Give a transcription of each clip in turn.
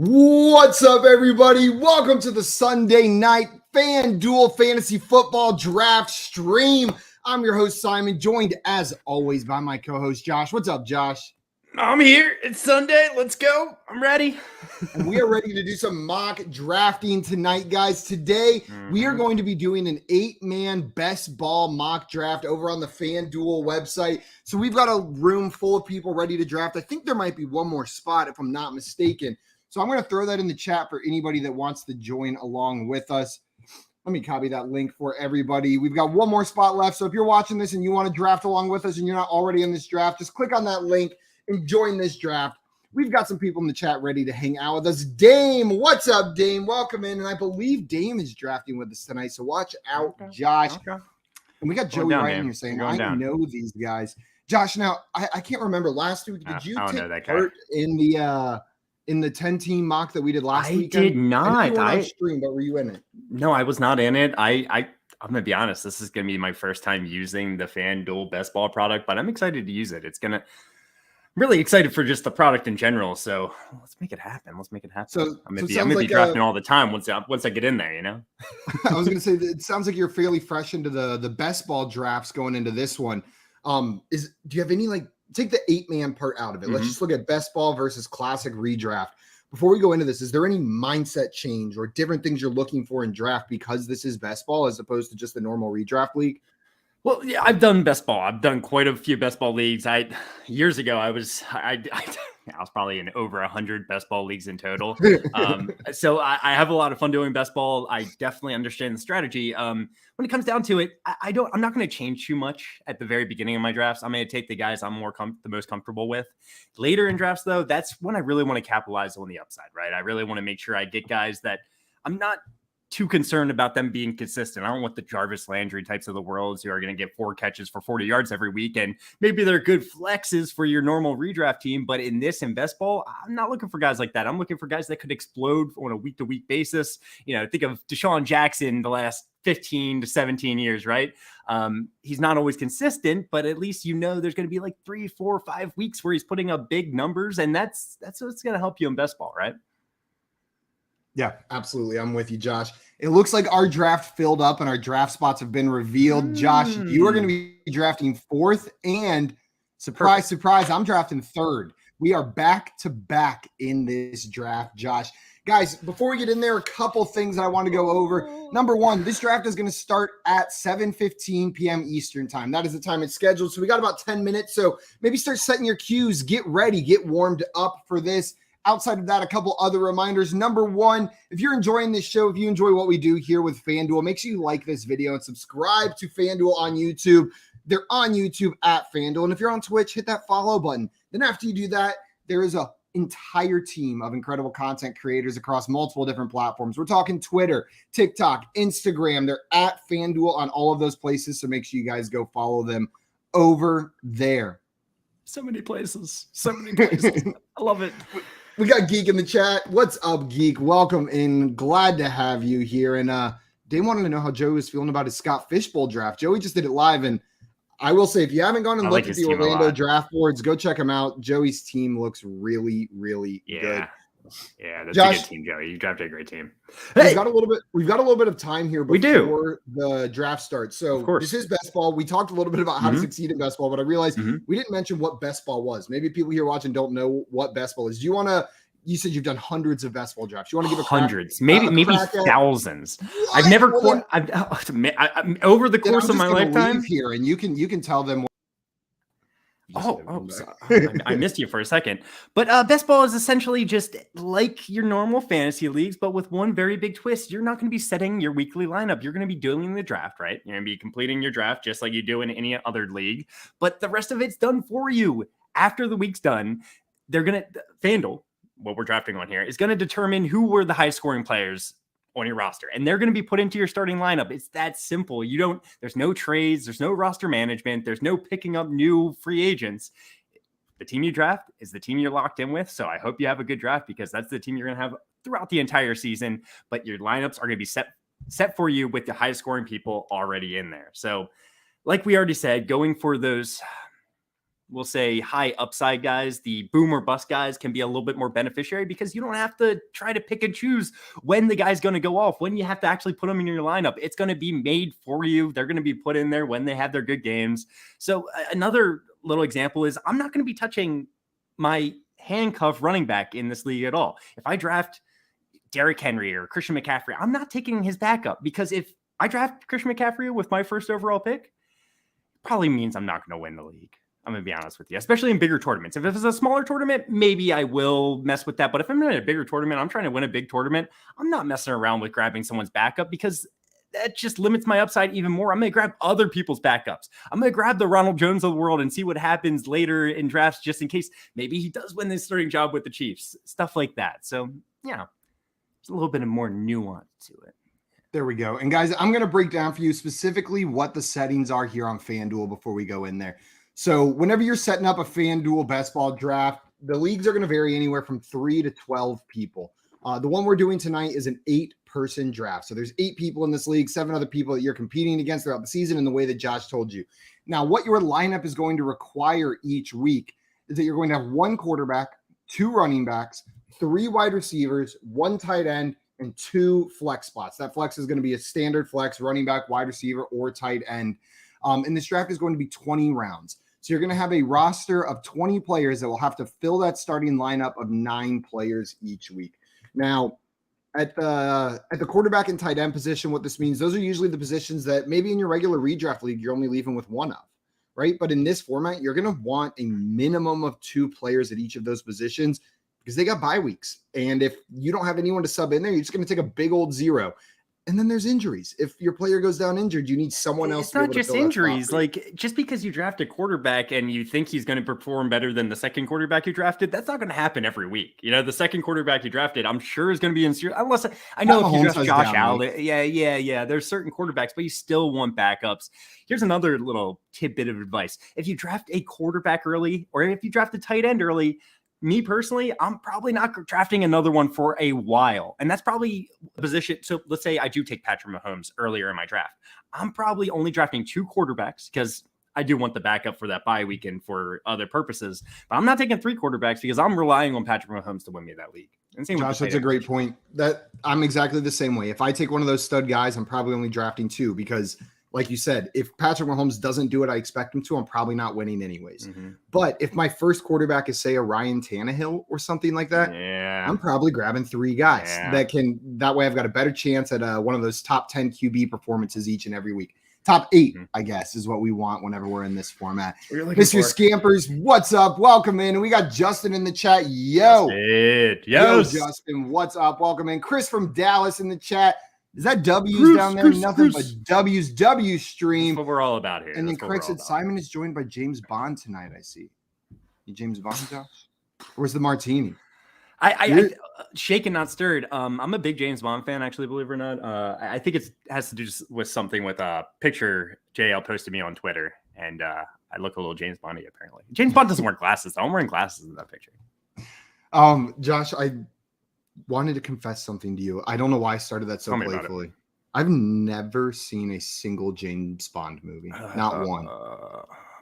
What's up, everybody? Welcome to the Sunday night FanDuel Fantasy Football Draft Stream. I'm your host, Simon, joined as always by my co-host, Josh. What's up, Josh? I'm here. It's Sunday. Let's go. I'm ready. And we are ready to do some mock drafting tonight, guys. Today, we are going to be doing an 8-man best ball mock draft over on the FanDuel website. So we've got a room full of people ready to draft. I think there might be one more spot, if I'm not mistaken. So I'm going to throw that in the chat for anybody that wants to join along with us. Let me copy that link for everybody. We've got one more spot left. So if you're watching this and you want to draft along with us and you're not already in this draft, just click on that link and join this draft. We've got some people in the chat ready to hang out with us. Dame, what's up, Dame? Welcome in. And I believe Dame is drafting with us tonight. So watch out, Josh. And we got Joey right in here saying, I know these guys. Josh, now, I can't remember last week. Did you take part in the 10-team mock that we did last weekend? I did not. I on stream, but were you in it? No, I was not in it. I'm going to be honest. This is going to be my first time using the FanDuel Best Ball product, but I'm excited to use it. I'm really excited for just the product in general. So let's make it happen. So I'm going to be drafting all the time once I get in there, you know? I was going to say, it sounds like you're fairly fresh into the Best Ball drafts going into this one. Do you have any, take the 8-man part out of it. Let's just look at best ball versus classic redraft. Before we go into this, is there any mindset change or different things you're looking for in draft because this is best ball as opposed to just the normal redraft league? Well, yeah, I've done best ball. I've done quite a few best ball leagues. Years ago, I was probably in over 100 best ball leagues in total. So I have a lot of fun doing best ball. I definitely understand the strategy. When it comes down to it, I'm not going to change too much at the very beginning of my drafts. I'm going to take the guys I'm the most comfortable with. Later in drafts, though, that's when I really want to capitalize on the upside, right? I really want to make sure I get guys that I'm not too concerned about them being consistent. I don't want the Jarvis Landry types of the worlds who are going to get 4 catches for 40 yards every week. And maybe they're good flexes for your normal redraft team. But in best ball, I'm not looking for guys like that. I'm looking for guys that could explode on a week-to-week basis. You know, think of Deshaun Jackson the last 15 to 17 years, right? He's not always consistent, but at least there's going to be 3, 4, 5 weeks where he's putting up big numbers. And that's what's going to help you in best ball, right? Yeah, absolutely. I'm with you, Josh. It looks like our draft filled up and our draft spots have been revealed. Josh, you are going to be drafting 4th and surprise, surprise, I'm drafting 3rd. We are back to back in this draft, Josh. Guys, before we get in there, a couple things that I want to go over. Number one, this draft is going to start at 7:15 p.m. Eastern time. That is the time it's scheduled. So we got about 10 minutes. So maybe start setting your cues, get ready, get warmed up for this. Outside of that, a couple other reminders. Number one, if you're enjoying this show, if you enjoy what we do here with FanDuel, make sure you like this video and subscribe to FanDuel on YouTube. They're on YouTube at FanDuel. And if you're on Twitch, hit that follow button. Then after you do that, there is an entire team of incredible content creators across multiple different platforms. We're talking Twitter, TikTok, Instagram. They're at FanDuel on all of those places. So make sure you guys go follow them over there. So many places. I love it. We got Geek in the chat. What's up, Geek? Welcome in. Glad to have you here. And they wanted to know how Joey was feeling about his Scott Fishbowl draft. Joey just did it live. And I will say, if you haven't gone and looked at the Orlando draft boards, go check them out. Joey's team looks really, really good. Yeah, that's Josh, a good team, Joey. You drafted a great team. Hey, we've got a little bit of time here before the draft starts. So this is best ball. We talked a little bit about how to succeed in best ball, but I realized we didn't mention what best ball was. Maybe people here watching don't know what best ball is. Do you want to? You said you've done hundreds of best ball drafts. You want to give a hundreds, maybe thousands. What? I've never over the course of my lifetime here, and you can tell them. I missed you for a second. But best ball is essentially just like your normal fantasy leagues, but with one very big twist. You're not going to be setting your weekly lineup. You're going to be doing the draft, right? You're going to be completing your draft just like you do in any other league. But the rest of it's done for you. After the week's done, FanDuel, what we're drafting on here, is going to determine who were the high scoring players on your roster, and they're going to be put into your starting lineup. It's that simple. There's no trades, there's no roster management, there's no picking up new free agents. The team you draft is the team you're locked in with. So I hope you have a good draft because that's the team you're going to have throughout the entire season, but your lineups are going to be set for you with the highest scoring people already in there. So like we already said, going for those we'll say high upside guys, the boom or bust guys can be a little bit more beneficiary because you don't have to try to pick and choose when the guy's going to go off, when you have to actually put them in your lineup. It's going to be made for you. They're going to be put in there when they have their good games. So another little example is I'm not going to be touching my handcuff running back in this league at all. If I draft Derrick Henry or Christian McCaffrey, I'm not taking his backup, because if I draft Christian McCaffrey with my first overall pick, probably means I'm not going to win the league. I'm going to be honest with you, especially in bigger tournaments. If it's a smaller tournament, maybe I will mess with that. But if I'm in a bigger tournament, I'm trying to win a big tournament, I'm not messing around with grabbing someone's backup, because that just limits my upside even more. I'm going to grab other people's backups. I'm going to grab the Ronald Jones of the world and see what happens later in drafts, just in case maybe he does win this starting job with the Chiefs, stuff like that. So yeah, there's a little bit of more nuance to it. There we go. And guys, I'm going to break down for you specifically what the settings are here on FanDuel before we go in there. So whenever you're setting up a FanDuel best ball draft, the leagues are going to vary anywhere from 3 to 12 people. The one we're doing tonight is an 8-person draft. So there's 8 people in this league, 7 other people that you're competing against throughout the season in the way that Josh told you. Now, what your lineup is going to require each week is that you're going to have 1 quarterback, 2 running backs, 3 wide receivers, 1 tight end, and 2 flex spots. That flex is going to be a standard flex, running back, wide receiver, or tight end. And this draft is going to be 20 rounds. So you're going to have a roster of 20 players that will have to fill that starting lineup of 9 players each week. Now, at the quarterback and tight end position, what this means, those are usually the positions that maybe in your regular redraft league, you're only leaving with 1 of, right? But in this format, you're going to want a minimum of 2 players at each of those positions, because they got bye weeks. And if you don't have anyone to sub in there, you're just going to take a big old 0. And then there's injuries. If your player goes down injured, you need someone else. It's not just injuries. Like, just because you draft a quarterback and you think he's going to perform better than the second quarterback you drafted, that's not going to happen every week. You know, the second quarterback you drafted, I'm sure is going to be in serious. Unless I know if you draft Josh Allen, yeah. There's certain quarterbacks, but you still want backups. Here's another little tidbit of advice: if you draft a quarterback early, or if you draft a tight end early, me personally, I'm probably not drafting another one for a while. And that's probably a position. So let's say I do take Patrick Mahomes earlier in my draft. I'm probably only drafting 2 quarterbacks, because I do want the backup for that bye weekend for other purposes. But I'm not taking 3 quarterbacks, because I'm relying on Patrick Mahomes to win me that league. And Josh, that's a great point. That I'm exactly the same way. If I take one of those stud guys, I'm probably only drafting 2, because like you said, if Patrick Mahomes doesn't do what I expect him to, I'm probably not winning anyways. Mm-hmm. But if my first quarterback is, say, a Ryan Tannehill or something like that, I'm probably grabbing 3 guys that way I've got a better chance at one of those top 10 QB performances each and every week. Top 8, I guess, is what we want whenever we're in this format. Mr. Scampers, what's up? Welcome in. And we got Justin in the chat. Yo, Justin, what's up? Welcome in. Chris from Dallas in the chat. Is that W's down there? Nothing but W's stream. That's what we're all about here. And then Craig said Simon is joined by James Bond tonight, I see. You James Bond, Josh? Where's the martini? I shaken, not stirred. I'm a big James Bond fan, actually, believe it or not. I think it has to do with something with a picture JL posted me on Twitter. And I look a little James Bondy, apparently. James Bond doesn't wear glasses. I'm wearing glasses in that picture. Josh, I wanted to confess something to you. I don't know why I started that so playfully. I've never seen a single James Bond movie. Not one.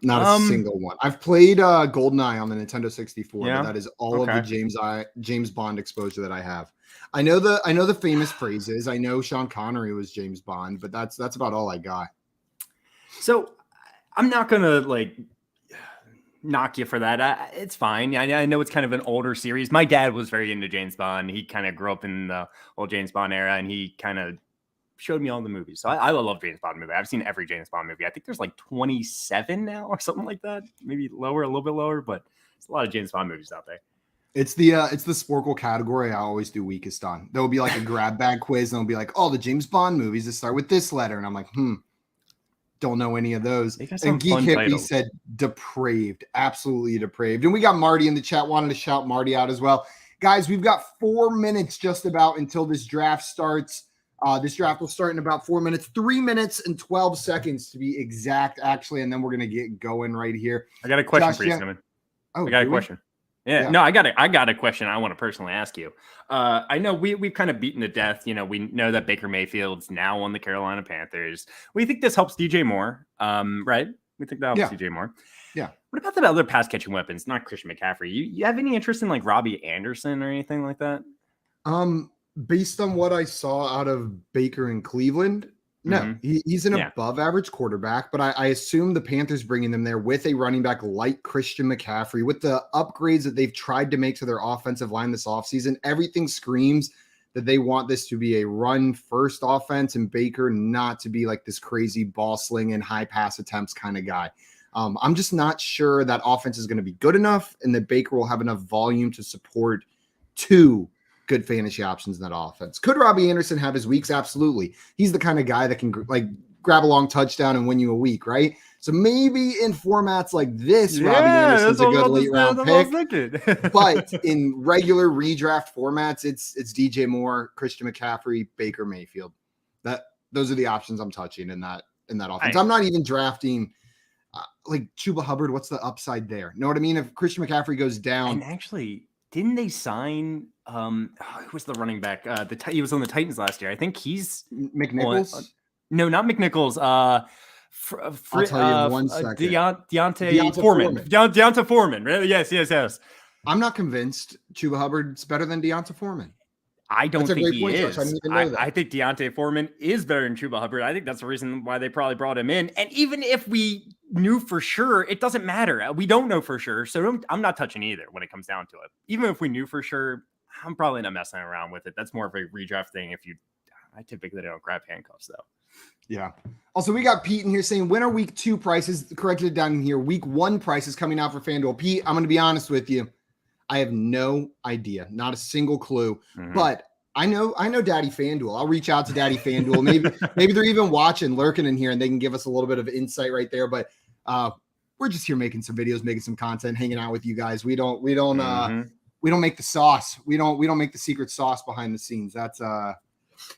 Not a single one. I've played GoldenEye on the Nintendo 64, but that is all of the James Bond exposure that I have. I know the famous phrases. I know Sean Connery was James Bond, but that's about all I got. So I'm not gonna knock you for that. It's fine. I know it's kind of an older series. My dad was very into James Bond. He kind of grew up in the old James Bond era, and he kind of showed me all the movies. So I love James Bond movie. I've seen every James Bond movie. I think there's 27 now or something like that. Maybe lower, a little bit lower, but it's a lot of James Bond movies out there. It's the Sporkle category I always do weakest on. There will be a grab bag quiz, and it'll be the James Bond movies that start with this letter, and I'm like, don't know any of those. And Geek Hippie said depraved, absolutely depraved. And we got Marty in the chat, wanted to shout Marty out as well. Guys, we've got 4 minutes just about until this draft starts. This draft will start in about 4 minutes, 3 minutes and 12 seconds to be exact, actually. And then we're going to get going right here. I got a question for you, Simon. Oh, I got a question. Yeah, no, I got a question I want to personally ask you. I know we've kind of beaten to death. You know, we know that Baker Mayfield's now on the Carolina Panthers. We think this helps DJ Moore, right? We think that helps DJ Moore. Yeah. What about the other pass catching weapons? Not Christian McCaffrey. You have any interest in like Robbie Anderson or anything like that? Based on what I saw out of Baker in Cleveland, no, he's an above average quarterback, but I assume the Panthers bringing them there with a running back like Christian McCaffrey, with the upgrades that they've tried to make to their offensive line this offseason, everything screams that they want this to be a run first offense and Baker not to be like this crazy ball slinging high pass attempts kind of guy. I'm just not sure that offense is going to be good enough and that Baker will have enough volume to support two good fantasy options in that offense. Could Robbie Anderson have his weeks? Absolutely. He's the kind of guy that can like grab a long touchdown and win you a week, right? So maybe in formats like this, Robbie Anderson's a good late round pick. But in regular redraft formats, it's DJ Moore, Christian McCaffrey, Baker Mayfield. Those are the options I'm touching in that offense. I'm not even drafting like Chuba Hubbard. What's the upside there? Know what I mean? If Christian McCaffrey goes down, and actually, didn't they sign? Who was the running back? He was on the Titans last year. I think he's McNichols. No, not McNichols. I'll tell you in 1 second. Deontay Foreman. Deontay Foreman. Really? Yes. I'm not convinced Chuba Hubbard's better than Deontay Foreman. I don't think he is. I think Deontay Foreman is better than Chuba Hubbard. I think that's the reason why they probably brought him in. And even if we knew for sure, it doesn't matter. We don't know for sure. So I'm not touching either when it comes down to it. Even if we knew for sure, I'm probably not messing around with it. That's more of a redraft thing. I typically don't grab handcuffs though. Yeah. Also, we got Pete in here saying, when are week 2 prices corrected down here? Week 1 prices coming out for FanDuel. Pete, I'm going to be honest with you. I have no idea, not a single clue, but I know Daddy FanDuel. I'll reach out to Daddy FanDuel. Maybe they're even lurking in here and they can give us a little bit of insight right there. But we're just here making some videos, making some content, hanging out with you guys. We don't make the sauce. We don't make the secret sauce behind the scenes. That's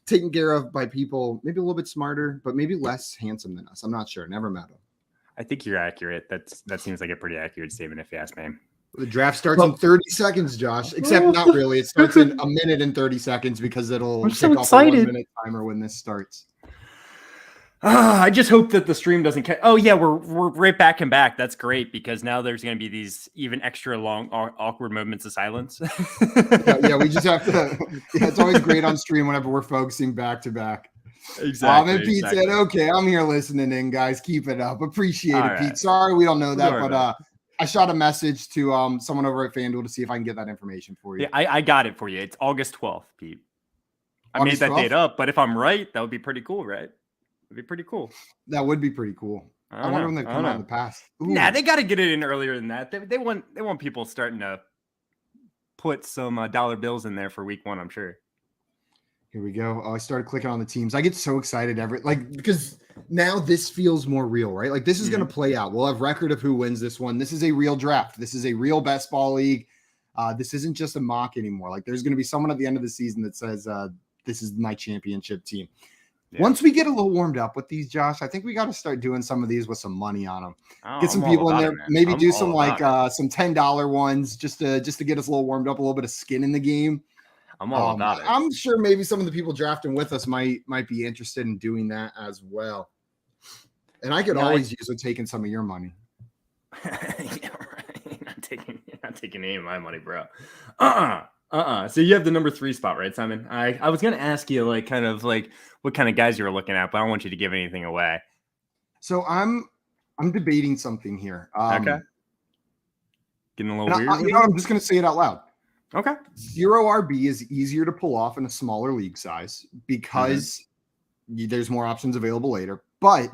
taken care of by people maybe a little bit smarter, but maybe less handsome than us. I'm not sure. Never met them. I think you're accurate. That seems like a pretty accurate statement if you ask me. The draft starts in 30 seconds, Josh. Except not really. It starts in a minute and 30 seconds because it'll take off a 1-minute timer when this starts. I just hope that the stream doesn't catch. Oh yeah, we're right back and back. That's great because now there's going to be these even extra long, awkward moments of silence. yeah, we just have to. Yeah, it's always great on stream whenever we're focusing back to back. Exactly. And Pete said, "Okay, I'm here listening in, guys. Keep it up. Appreciate it, Pete. Sorry we don't know that, but I shot a message to someone over at FanDuel to see if I can get that information for you. Yeah, I got it for you. It's August 12th, Pete. I made that 12th? Date up, but if I'm right, that would be pretty cool, right? It'd be pretty cool. That would be pretty cool. I wonder when they come out in the past. Ooh. Nah, they got to get it in earlier than that. They want people starting to put some dollar bills in there for week 1, I'm sure. Here we go. Oh, I started clicking on the teams. I get so excited because now this feels more real, right? Like this is going to play out. We'll have record of who wins this one. This is a real draft. This is a real best ball league. This isn't just a mock anymore. Like there's going to be someone at the end of the season that says, this is my championship team. Yeah. Once we get a little warmed up with these, Josh, I think we got to start doing some of these with some money on them. Get some people in there, maybe do some some $10 ones just to get us a little warmed up, a little bit of skin in the game. I'm all about it. I'm sure maybe some of the people drafting with us might be interested in doing that as well. And I could always use with taking some of your money. Yeah, right. Not taking any of my money, bro. So you have the number 3 spot, right, Simon? I was gonna ask you what kind of guys you were looking at, but I don't want you to give anything away. So I'm debating something here. Okay. Getting a little weird. I'm just gonna say it out loud. Okay. 0 RB is easier to pull off in a smaller league size because there's more options available later. But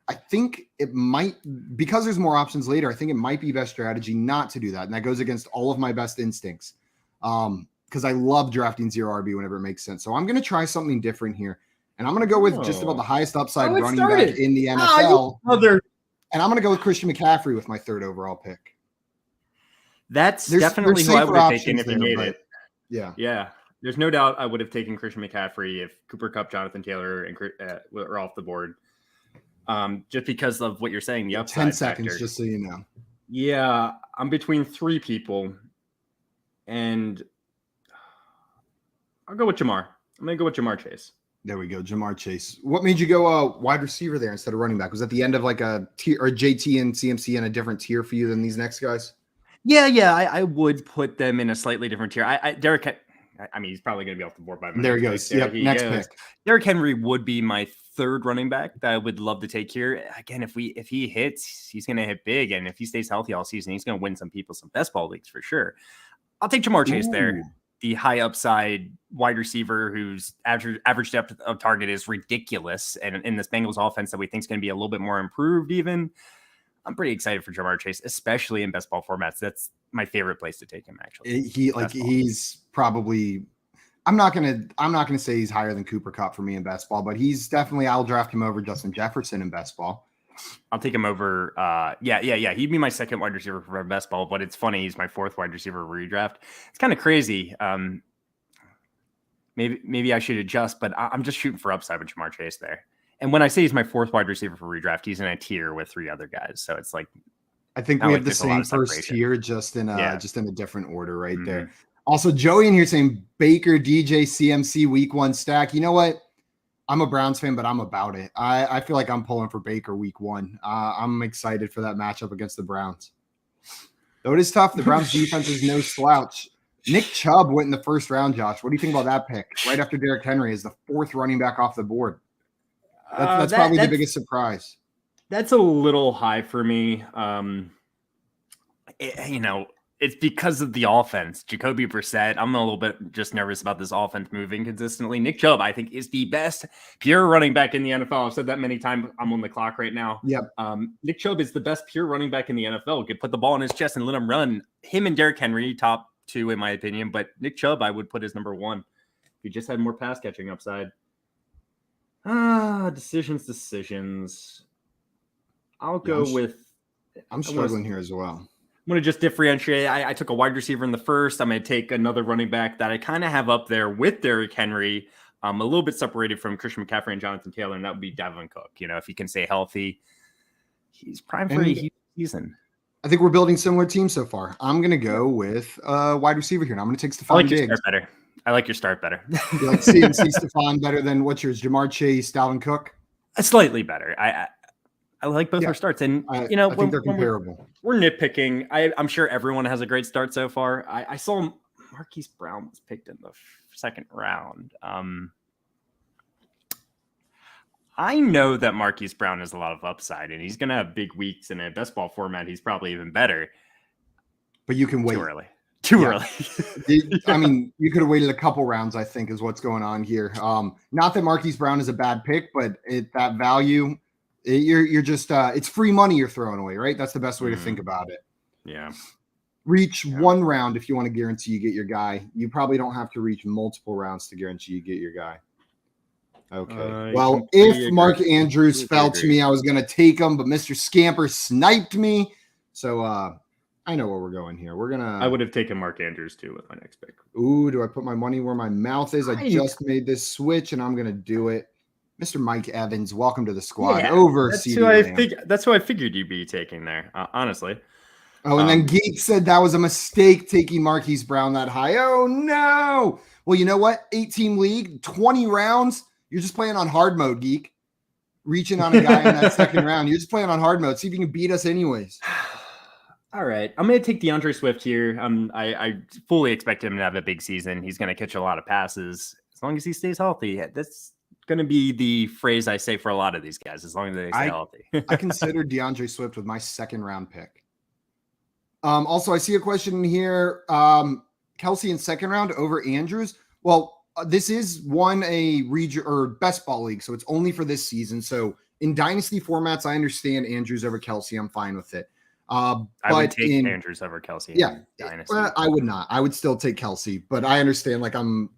I think it might, because there's more options later, I think it might be best strategy not to do that. And that goes against all of my best instincts. Because I love drafting 0 RB whenever it makes sense. So I'm going to try something different here. And I'm going to go with just about the highest upside running back in the NFL. And I'm going to go with Christian McCaffrey with my 3rd overall pick. That's definitely who I would have taken if he made it. Yeah. Yeah. There's no doubt I would have taken Christian McCaffrey if Cooper Kupp, Jonathan Taylor, and were off the board. Just because of what you're saying, the upside 10 seconds, factor. Just so you know. Yeah. I'm between 3 people. And I'll go with Jamar. I'm going to go with Jamar Chase. There we go. Jamar Chase. What made you go wide receiver there instead of running back? Was that the end of like a tier, or JT and CMC in a different tier for you than these next guys? Yeah. I would put them in a slightly different tier. Derek, I mean, he's probably going to be off the board by my there he goes. Yep. Next pick. Derrick Henry would be my third running back that I would love to take here. Again, if he hits, he's going to hit big, and if he stays healthy all season, he's going to win some people some best ball leagues for sure. I'll take Jamar Chase there. The high upside wide receiver whose average depth of target is ridiculous, and in this Bengals offense that we think is going to be a little bit more improved even. I'm pretty excited for Jamar Chase, especially in best ball formats. That's my favorite place to take him, actually. He's probably, I'm not gonna say he's higher than Cooper Kupp for me in best ball, but he's definitely, I'll draft him over Justin Jefferson in best ball. I'll take him over. Yeah. He'd be my second wide receiver for best ball, but it's funny. He's my fourth wide receiver redraft. It's kind of crazy. Maybe I should adjust, but I'm just shooting for upside with Jamar Chase there. And when I say he's my fourth wide receiver for redraft, he's in a tier with three other guys. So it's like, I think we have the same first tier, just in a different order right there. Also, Joey in here saying Baker, DJ, CMC week 1 stack. You know what? I'm a Browns fan, but I'm about it. I feel like I'm pulling for Baker week 1. I'm excited for that matchup against the Browns. Though it is tough, the Browns defense is no slouch. Nick Chubb went in the first round, Josh. What do you think about that pick? Right after Derrick Henry is the 4th running back off the board. That's probably the biggest surprise. That's a little high for me. It's because of the offense. Jacoby Brissett, I'm a little bit just nervous about this offense moving consistently. Nick Chubb, I think, is the best pure running back in the NFL. I've said that many times. I'm on the clock right now. Yep. Nick Chubb is the best pure running back in the NFL. You could put the ball in his chest and let him run. Him and Derrick Henry, top 2 in my opinion. But Nick Chubb, I would put as number 1. If he just had more pass catching upside. Decisions. I'll go with. I'm struggling here as well. I'm going to just differentiate. I took a wide receiver in the first. I'm going to take another running back that I kind of have up there with Derrick Henry, a little bit separated from Christian McCaffrey and Jonathan Taylor, and that would be Dalvin Cook. If he can stay healthy, he's prime for a huge season. I think we're building similar teams so far. I'm going to go with wide receiver here, and I'm going to take Stephon Diggs. I like your start better. You like CMC Stephon better than what's yours? Jamar Chase, Dalvin Cook? Slightly better. I like both our starts, and I think they're comparable. We're nitpicking. I'm sure everyone has a great start so far. I saw Marquise Brown was picked in the second round. I know that Marquise Brown has a lot of upside, and he's going to have big weeks in a best ball format. He's probably even better. But you can wait. Too early. I mean, you could have waited a couple rounds, I think, is what's going on here. Not that Marquise Brown is a bad pick, but that value, you're just it's free money you're throwing away, right? That's the best way to think about it. Yeah. Reach 1 round if you want to guarantee you get your guy. You probably don't have to reach multiple rounds to guarantee you get your guy. Okay. Well, if Mark Andrews fell to me, I was going to take him, but Mr. Scamper sniped me. So, I know where we're going here. I would have taken Mark Andrews too with my next pick. Ooh, do I put my money where my mouth is? I just made this switch and I'm going to do it. Mr. Mike Evans, welcome to the squad. That's who I figured you'd be taking there, honestly. Oh, and then Geek said that was a mistake taking Marquise Brown that high. Oh, no. Well, you know what? 8-team league, 20 rounds. You're just playing on hard mode, Geek. Reaching on a guy in that second round. You're just playing on hard mode. See if you can beat us anyways. All right. I'm going to take DeAndre Swift here. I fully expect him to have a big season. He's going to catch a lot of passes as long as he stays healthy. That's going to be the phrase I say for a lot of these guys, as long as they stay healthy. I considered DeAndre Swift with my second round pick. Also, I see a question here. Kelsey in second round over Andrews. Well, this is a region or best ball league, so it's only for this season. So in dynasty formats, I understand Andrews over Kelsey. I'm fine with it. I would take Andrews over Kelsey. Yeah, dynasty. Well, I would not. I would still take Kelsey, but I understand. Like I'm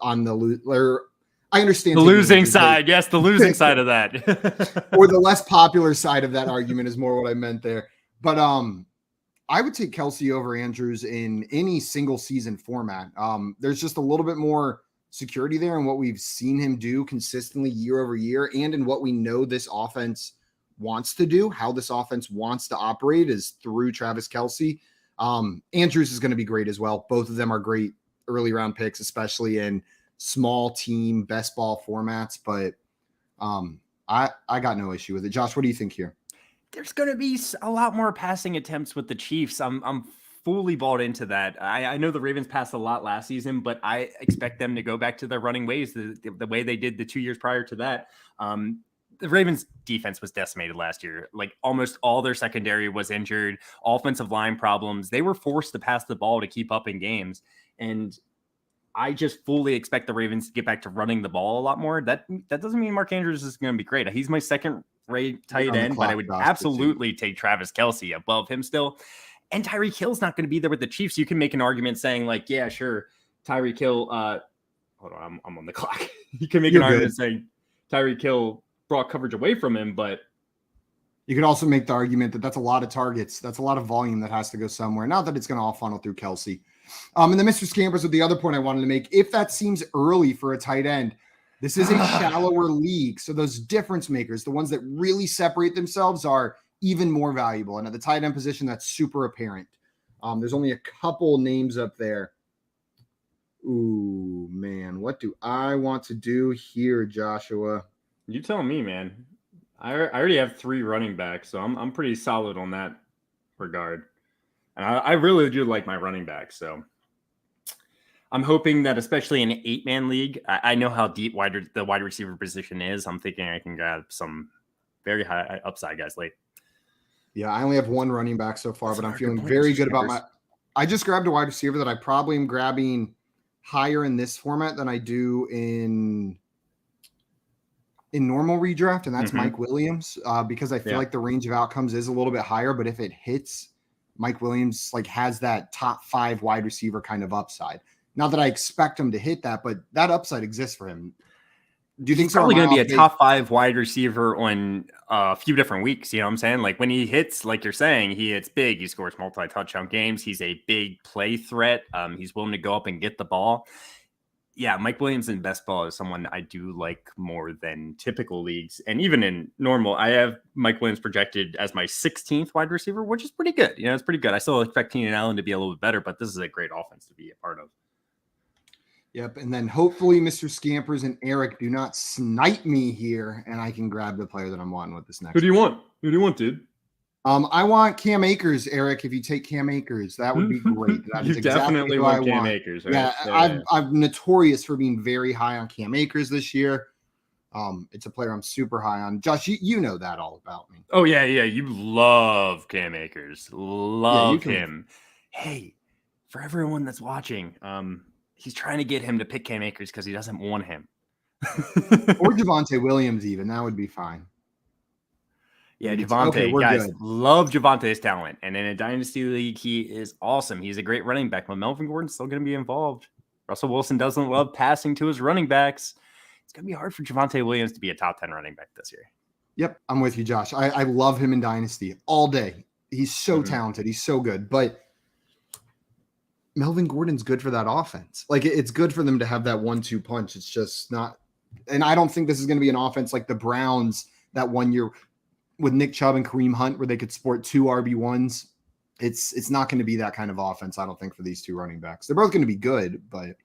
on the I understand the losing side. Yes, the losing side of that, or the less popular side of that argument is more what I meant there. But I would take Kelsey over Andrews in any single season format. There's just a little bit more security there in what we've seen him do consistently year over year, and in what we know this offense wants to do, how this offense wants to operate is through Travis Kelsey. Andrews is going to be great as well. Both of them are great early round picks, especially in small team best ball formats, but I got no issue with it. Josh, what do you think here? There's going to be a lot more passing attempts with the Chiefs. I'm fully bought into that. I know the Ravens passed a lot last season, but I expect them to go back to their running ways the way they did the 2 years prior to that. The Ravens defense was decimated last year. Like almost all their secondary was injured, offensive line problems. They were forced to pass the ball to keep up in games. And I just fully expect the Ravens to get back to running the ball a lot more. That doesn't mean Mark Andrews is going to be great. He's my second-rate tight end, but I would absolutely take Travis Kelce above him still. And Tyreek Hill's not going to be there with the Chiefs. You can make an argument saying like, yeah, sure, Tyreek Hill. Hold on, I'm on the clock. You can make an argument saying Tyreek Hill brought coverage away from him, but you could also make the argument that that's a lot of targets. That's a lot of volume that has to go somewhere. Not that it's going to all funnel through Kelce. And then Mr. Scampers with the other point I wanted to make. If that seems early for a tight end, this is a shallower league. So those difference makers, the ones that really separate themselves, are even more valuable. And at the tight end position, that's super apparent. There's only a couple names up there. Ooh, man, what do I want to do here, Joshua? You tell me, man. I already have 3 running backs, so I'm pretty solid on that regard. And I really do like my running backs, so I'm hoping that especially in an 8-man league, I know how deep the wide receiver position is. I'm thinking I can grab some very high upside guys late. Yeah, I only have 1 running back so far, but I'm feeling very good about I just grabbed a wide receiver that I probably am grabbing higher in this format than I do in normal redraft, and that's Mike Williams, because I feel like the range of outcomes is a little bit higher, but if it hits, Mike Williams has that top 5 wide receiver kind of upside. Not that I expect him to hit that, but that upside exists for him. Do you think he's probably going to be a top 5 wide receiver on a few different weeks? You know what I'm saying? Like when he hits, like you're saying, he hits big. He scores multi-touchdown games. He's a big play threat. He's willing to go up and get the ball. Yeah, Mike Williams in best ball is someone I do like more than typical leagues. And even in normal, I have Mike Williams projected as my 16th wide receiver, which is pretty good. It's pretty good. I still expect Keenan Allen to be a little bit better, but this is a great offense to be a part of. Yep. And then hopefully Mr. Scampers and Eric do not snipe me here, and I can grab the player that I'm wanting with this next. Who do you want? Who do you want, dude? I want Cam Akers, Eric. If you take Cam Akers, that would be great. That you is exactly definitely who want I Cam want. Akers, right? Yeah, I'm notorious for being very high on Cam Akers this year. It's a player I'm super high on. Josh, you know that all about me. Oh, yeah. You love Cam Akers. Love him. Hey, for everyone that's watching, he's trying to get him to pick Cam Akers because he doesn't want him. Or Javonte Williams even. That would be fine. Yeah, Javonte, guys, love Javonte's talent. And in a dynasty league, he is awesome. He's a great running back, but Melvin Gordon's still going to be involved. Russell Wilson doesn't love passing to his running backs. It's going to be hard for Javonte Williams to be a top 10 running back this year. Yep, I'm with you, Josh. I love him in dynasty all day. He's so talented. He's so good. But Melvin Gordon's good for that offense. It's good for them to have that 1-2 punch. It's just not. And I don't think this is going to be an offense like the Browns that one year with Nick Chubb and Kareem Hunt where they could sport 2 RB1s. It's not going to be that kind of offense, I don't think, for these 2 running backs. They're both going to be good, but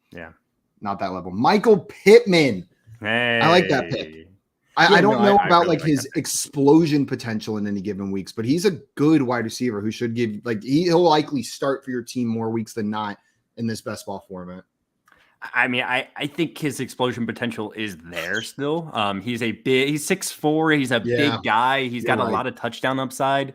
not that level. Michael Pittman. Hey. I like that pick. I don't know about really his explosion potential in any given weeks, but he's a good wide receiver who should give he'll likely start for your team more weeks than not in this best ball format. I mean, I think his explosion potential is there still. He's 6'4". He's a big guy. He's got a lot of touchdown upside.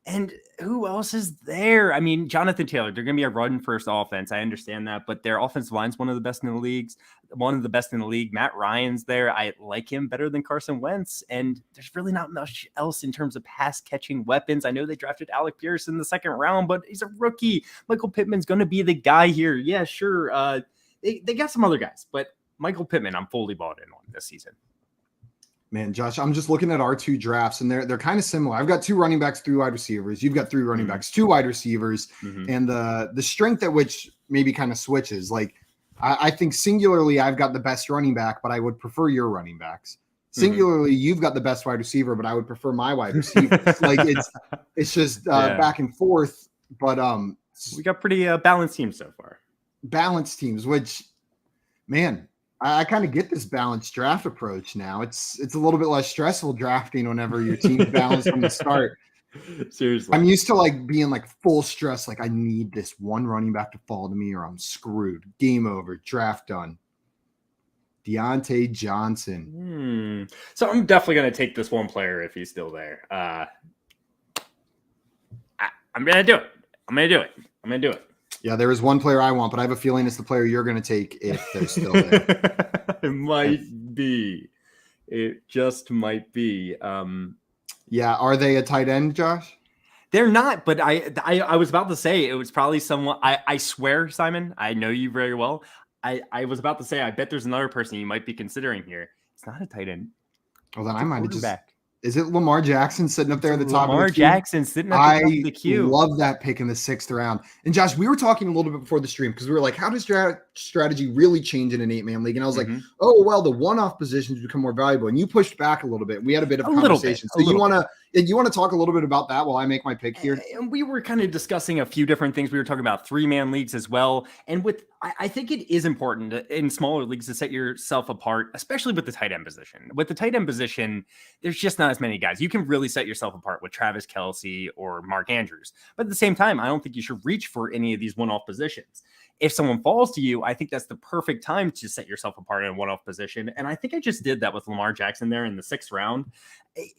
And who else is there? I mean, Jonathan Taylor, they're going to be a run-first offense. I understand that, but their offensive line's one of the best in the league. Matt Ryan's there. I like him better than Carson Wentz, and there's really not much else in terms of pass-catching weapons. I know they drafted Alec Pierce in the 2nd round, but he's a rookie. Michael Pittman's going to be the guy here. Yeah, sure. They got some other guys, but Michael Pittman, I'm fully bought in on this season. Man, Josh, I'm just looking at our 2 drafts, and they're kind of similar. I've got 2 running backs, 3 wide receivers. You've got 3 running backs, 2 wide receivers, and the strength at which maybe kind of switches. I think singularly, I've got the best running back, but I would prefer your running backs. Singularly, you've got the best wide receiver, but I would prefer my wide receivers. It's just back and forth. But we got pretty balanced teams so far. Balanced teams, which, man, I kind of get this balanced draft approach now. It's a little bit less stressful drafting whenever your team's balanced from the start. Seriously. I'm used to like being like full stress. Like I need this one running back to fall to me or I'm screwed. Game over. Draft done. Deontay Johnson. So I'm definitely going to take this one player if he's still there. I'm going to do it. Yeah, there is one player I want, but I have a feeling it's the player you're going to take if they're still there. It might be. It just might be. Yeah, are they a tight end, Josh? They're not, but I was about to say it was probably someone. I swear, Simon, I know you very well. I was about to say I bet there's another person you might be considering here. It's not a tight end. Well, then I might have just. Back. Is it Lamar Jackson sitting up there at the top of the queue? Lamar Jackson sitting at the top of the queue. I love that pick in the 6th round. And Josh, we were talking a little bit before the stream because we were like, how does strategy really change in an 8-man league? And I was like, oh, well, the one-off positions become more valuable. And you pushed back a little bit. We had a bit of conversation. So you want to talk a little bit about that while I make my pick here? And we were kind of discussing a few different things. We were talking about 3-man leagues as well. And I think it is important in smaller leagues to set yourself apart, especially with the tight end position. With the tight end position, there's just not as many guys. You can really set yourself apart with Travis Kelce or Mark Andrews. But at the same time, I don't think you should reach for any of these one-off positions. If someone falls to you, I think that's the perfect time to set yourself apart in a one-off position. And I think I just did that with Lamar Jackson there in the 6th round.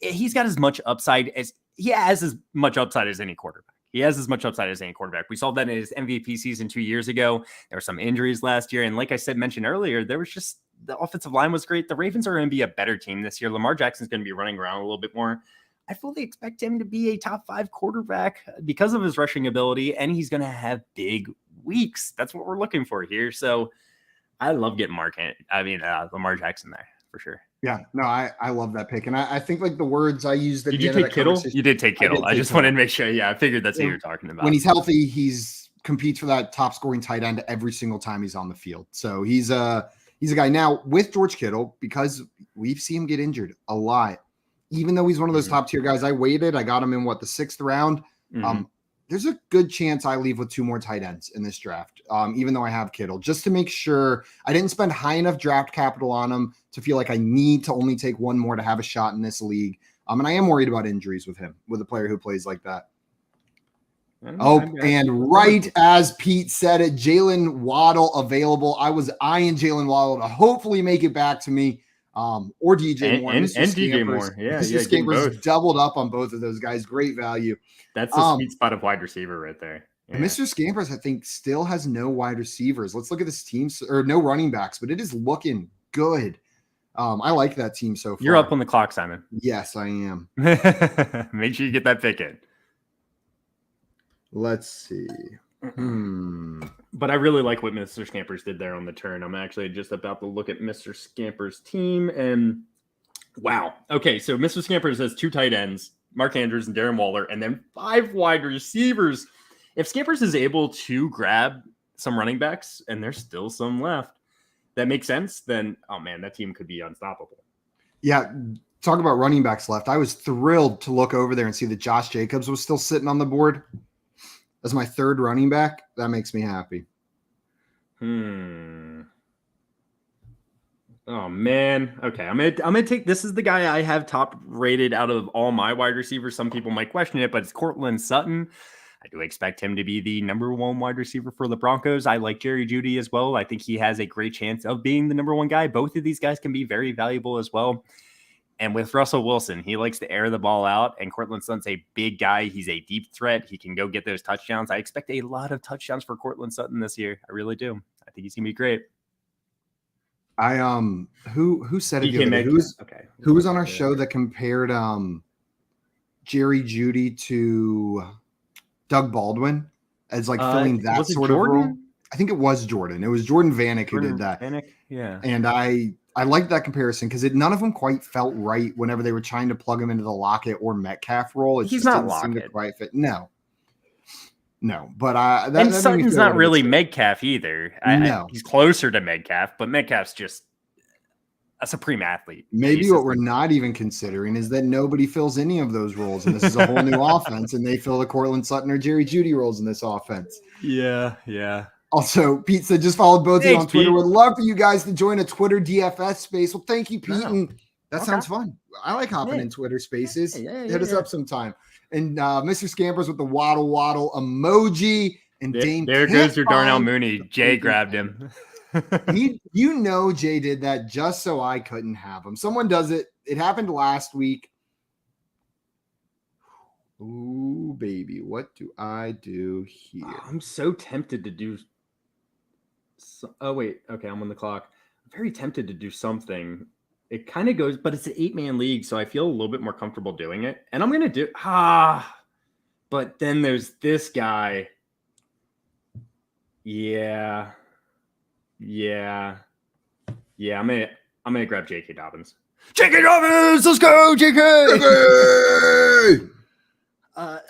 He's got as much upside as any quarterback. He has as much upside as any quarterback. We saw that in his MVP season 2 years ago. There were some injuries last year. And like I mentioned earlier, there was just the offensive line was great. The Ravens are going to be a better team this year. Lamar Jackson's going to be running around a little bit more. I fully expect him to be a top 5 quarterback because of his rushing ability, and he's going to have big weeks. That's what we're looking for here. So I love getting Lamar Jackson there for sure. Yeah, no, I love that pick. And I think like the words I used. Did you take Kittle? You did take Kittle. I just wanted to make sure. Yeah, I figured that's what you're talking about. When he's healthy, he's competes for that top scoring tight end every single time he's on the field. So he's a guy now with George Kittle, because we've seen him get injured a lot. Even though he's one of those top tier guys, I got him in the 6th round. There's a good chance I leave with 2 more tight ends in this draft, even though I have Kittle, just to make sure I didn't spend high enough draft capital on him to feel like I need to only take 1 more to have a shot in this league. And I am worried about injuries with a player who plays like that. And right as Pete said it, Jalen Waddle available. I was eyeing Jalen Waddle to hopefully make it back to me. Or DJ Moore and DJ Moore. Yeah, Mr. Scampers doubled up on both of those guys. Great value. That's the sweet spot of wide receiver right there. Yeah. And Mr. Scampers, I think, still has no wide receivers. Let's look at this team, or no running backs, but it is looking good. I like that team so far. You're up on the clock, Simon. Yes, I am. Make sure you get that pick in. Let's see. But I really like what Mr. Scampers did there on the turn. I'm actually just about to look at Mr. Scampers' team, and wow. Okay, so Mr. Scampers has 2 tight ends, Mark Andrews and Darren Waller, and then 5 wide receivers. If Scampers is able to grab some running backs, and there's still some left, that makes sense, then, oh man, that team could be unstoppable. Yeah, talk about running backs left. I was thrilled to look over there and see that Josh Jacobs was still sitting on the board as my 3rd running back. That makes me happy. Oh man. Okay. I'm gonna take, this is the guy I have top rated out of all my wide receivers. Some people might question it, but it's Cortland Sutton. I do expect him to be the number 1 wide receiver for the Broncos. I like Jerry Jeudy as well. I think he has a great chance of being the number 1 guy. Both of these guys can be very valuable as well. And with Russell Wilson, he likes to air the ball out, and Cortland Sutton's a big guy. He's a deep threat. He can go get those touchdowns. I expect a lot of touchdowns for Cortland Sutton this year. I really do. I think he's gonna be great. Who said it? Who was on our show that compared Jerry Jeudy to Doug Baldwin as like filling that sort of role? I think it was Jordan. It was Jordan Vanek who did that. Vanek, yeah. And I like that comparison because none of them quite felt right whenever they were trying to plug him into the Lockett or Metcalf role. He's not Lockett. Quite fit. No. But and Sutton's not really Metcalf either. No, he's closer to Metcalf, but Metcalf's just a supreme athlete. Maybe what we're not even considering is that nobody fills any of those roles, and this is a whole new offense, and they fill the Cortland Sutton or Jerry Jeudy roles in this offense. Yeah. Also, Pete said just followed both of you on Twitter. Pete. Would love for you guys to join a Twitter DFS space. Well, thank you, Pete. Oh, And that sounds fun. I like hopping in Twitter spaces. Hit us up sometime. And Mr. Scampers with the waddle emoji. And Dane, there goes your Darnell Mooney. Jay grabbed him. Jay did that just so I couldn't have him. Someone does it. It happened last week. Ooh, baby, what do I do here? I'm so tempted to do. Oh wait, okay, I'm on the clock. I'm very tempted to do something. It kind of goes, but it's an 8-man league, so I feel a little bit more comfortable doing it. And I'm gonna do but then there's this guy. Yeah. I'm gonna grab J.K. Dobbins. J.K. Dobbins, let's go, J.K.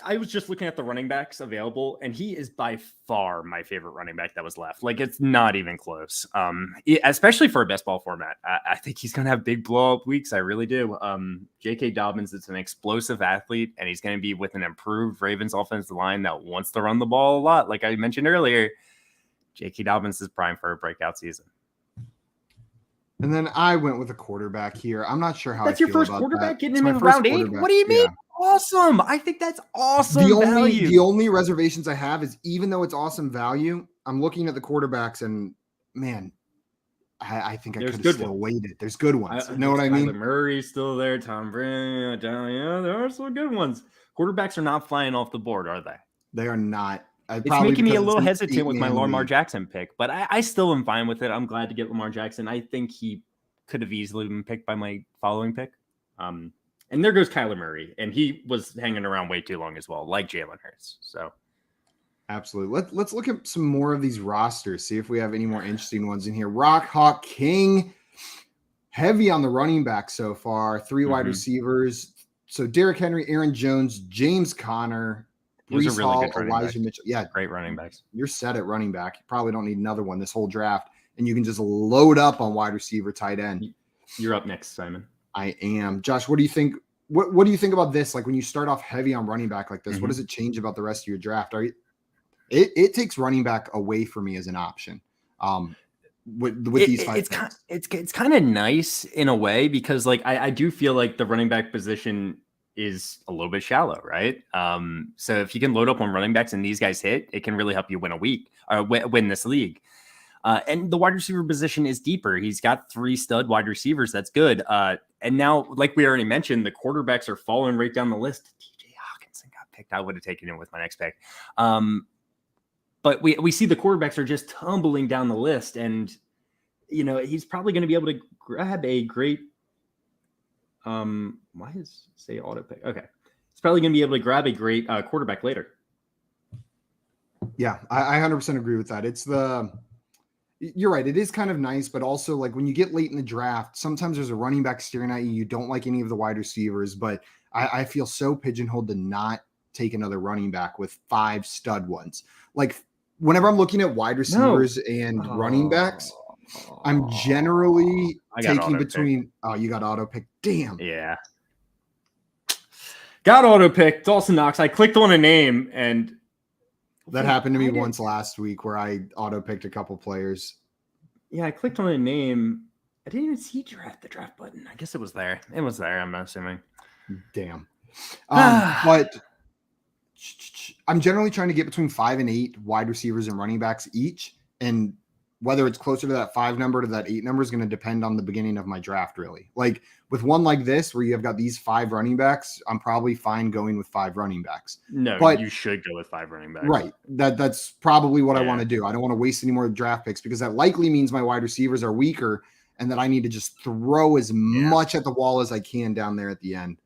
I was just looking at the running backs available, and he is by far my favorite running back that was left. Like, it's not even close. Especially for a best ball format. I think he's going to have big blow up weeks. I really do. J.K. Dobbins is an explosive athlete, and he's going to be with an improved Ravens offensive line that wants to run the ball a lot. Like I mentioned earlier, J.K. Dobbins is prime for a breakout season. And then I went with a quarterback here. I'm not sure how that's I your feel first about quarterback that. getting him in round 8. What do you mean? Yeah. Awesome. I think that's awesome. The only reservations I have is, even though it's awesome value, I'm looking at the quarterbacks and man, I think I could have still waited. There's good ones. You know what I mean? Kyler Murray's still there. Tom Brady. Yeah, there are some good ones. Quarterbacks are not flying off the board, are they? They are not. It's making me a little hesitant with my Lamar Jackson pick, but I still am fine with it. I'm glad to get Lamar Jackson. I think he could have easily been picked by my following pick. And there goes Kyler Murray, and he was hanging around way too long as well, like Jalen Hurts. So, absolutely. Let's look at some more of these rosters, see if we have any more interesting ones in here. Rock Hawk King, heavy on the running back so far. 3 wide receivers. So Derrick Henry, Aaron Jones, James Conner, Breece Hall, Elijah Mitchell. Yeah, great running backs. You're set at running back. You probably don't need another one this whole draft, and you can just load up on wide receiver, tight end. You're up next, Simon. I am. Josh, what do you think? What do you think about this? Like, when you start off heavy on running back like this, what does it change about the rest of your draft? It takes running back away for me as an option. With these 5 picks. It's kind of nice in a way, because like I do feel like the running back position is a little bit shallow, right? So if you can load up on running backs and these guys hit, it can really help you win a week or win this league. And the wide receiver position is deeper. He's got 3 stud wide receivers. That's good. And now, like we already mentioned, the quarterbacks are falling right down the list. TJ Hawkinson got picked. I would have taken him with my next pick. But we see the quarterbacks are just tumbling down the list. And, you know, he's probably going to be able to grab a great why is say auto pick? Okay. He's probably going to be able to grab a great quarterback later. Yeah, I 100% agree with that. You're right. It is kind of nice, but also, like, when you get late in the draft, sometimes there's a running back staring at you. You don't like any of the wide receivers, but I feel so pigeonholed to not take another running back with 5 stud ones. Like, whenever I'm looking at wide receivers and running backs, I'm generally taking between. Oh, you got auto pick. Damn. Yeah. Got auto pick. Dawson Knox. I clicked on a name and. That happened to me once last week where I auto-picked a couple players. Yeah, I clicked on a name. I didn't even see the draft button. I guess it was there. It was there, I'm assuming. Damn. But I'm generally trying to get between 5 and 8 wide receivers and running backs each. And whether it's closer to that 5 number to that 8 number is going to depend on the beginning of my draft, really. Like, with one like this, where you have got these 5 running backs, I'm probably fine going with 5 running backs. No, but you should go with 5 running backs. Right. That's probably what I want to do. I don't want to waste any more draft picks, because that likely means my wide receivers are weaker and that I need to just throw as much at the wall as I can down there at the end,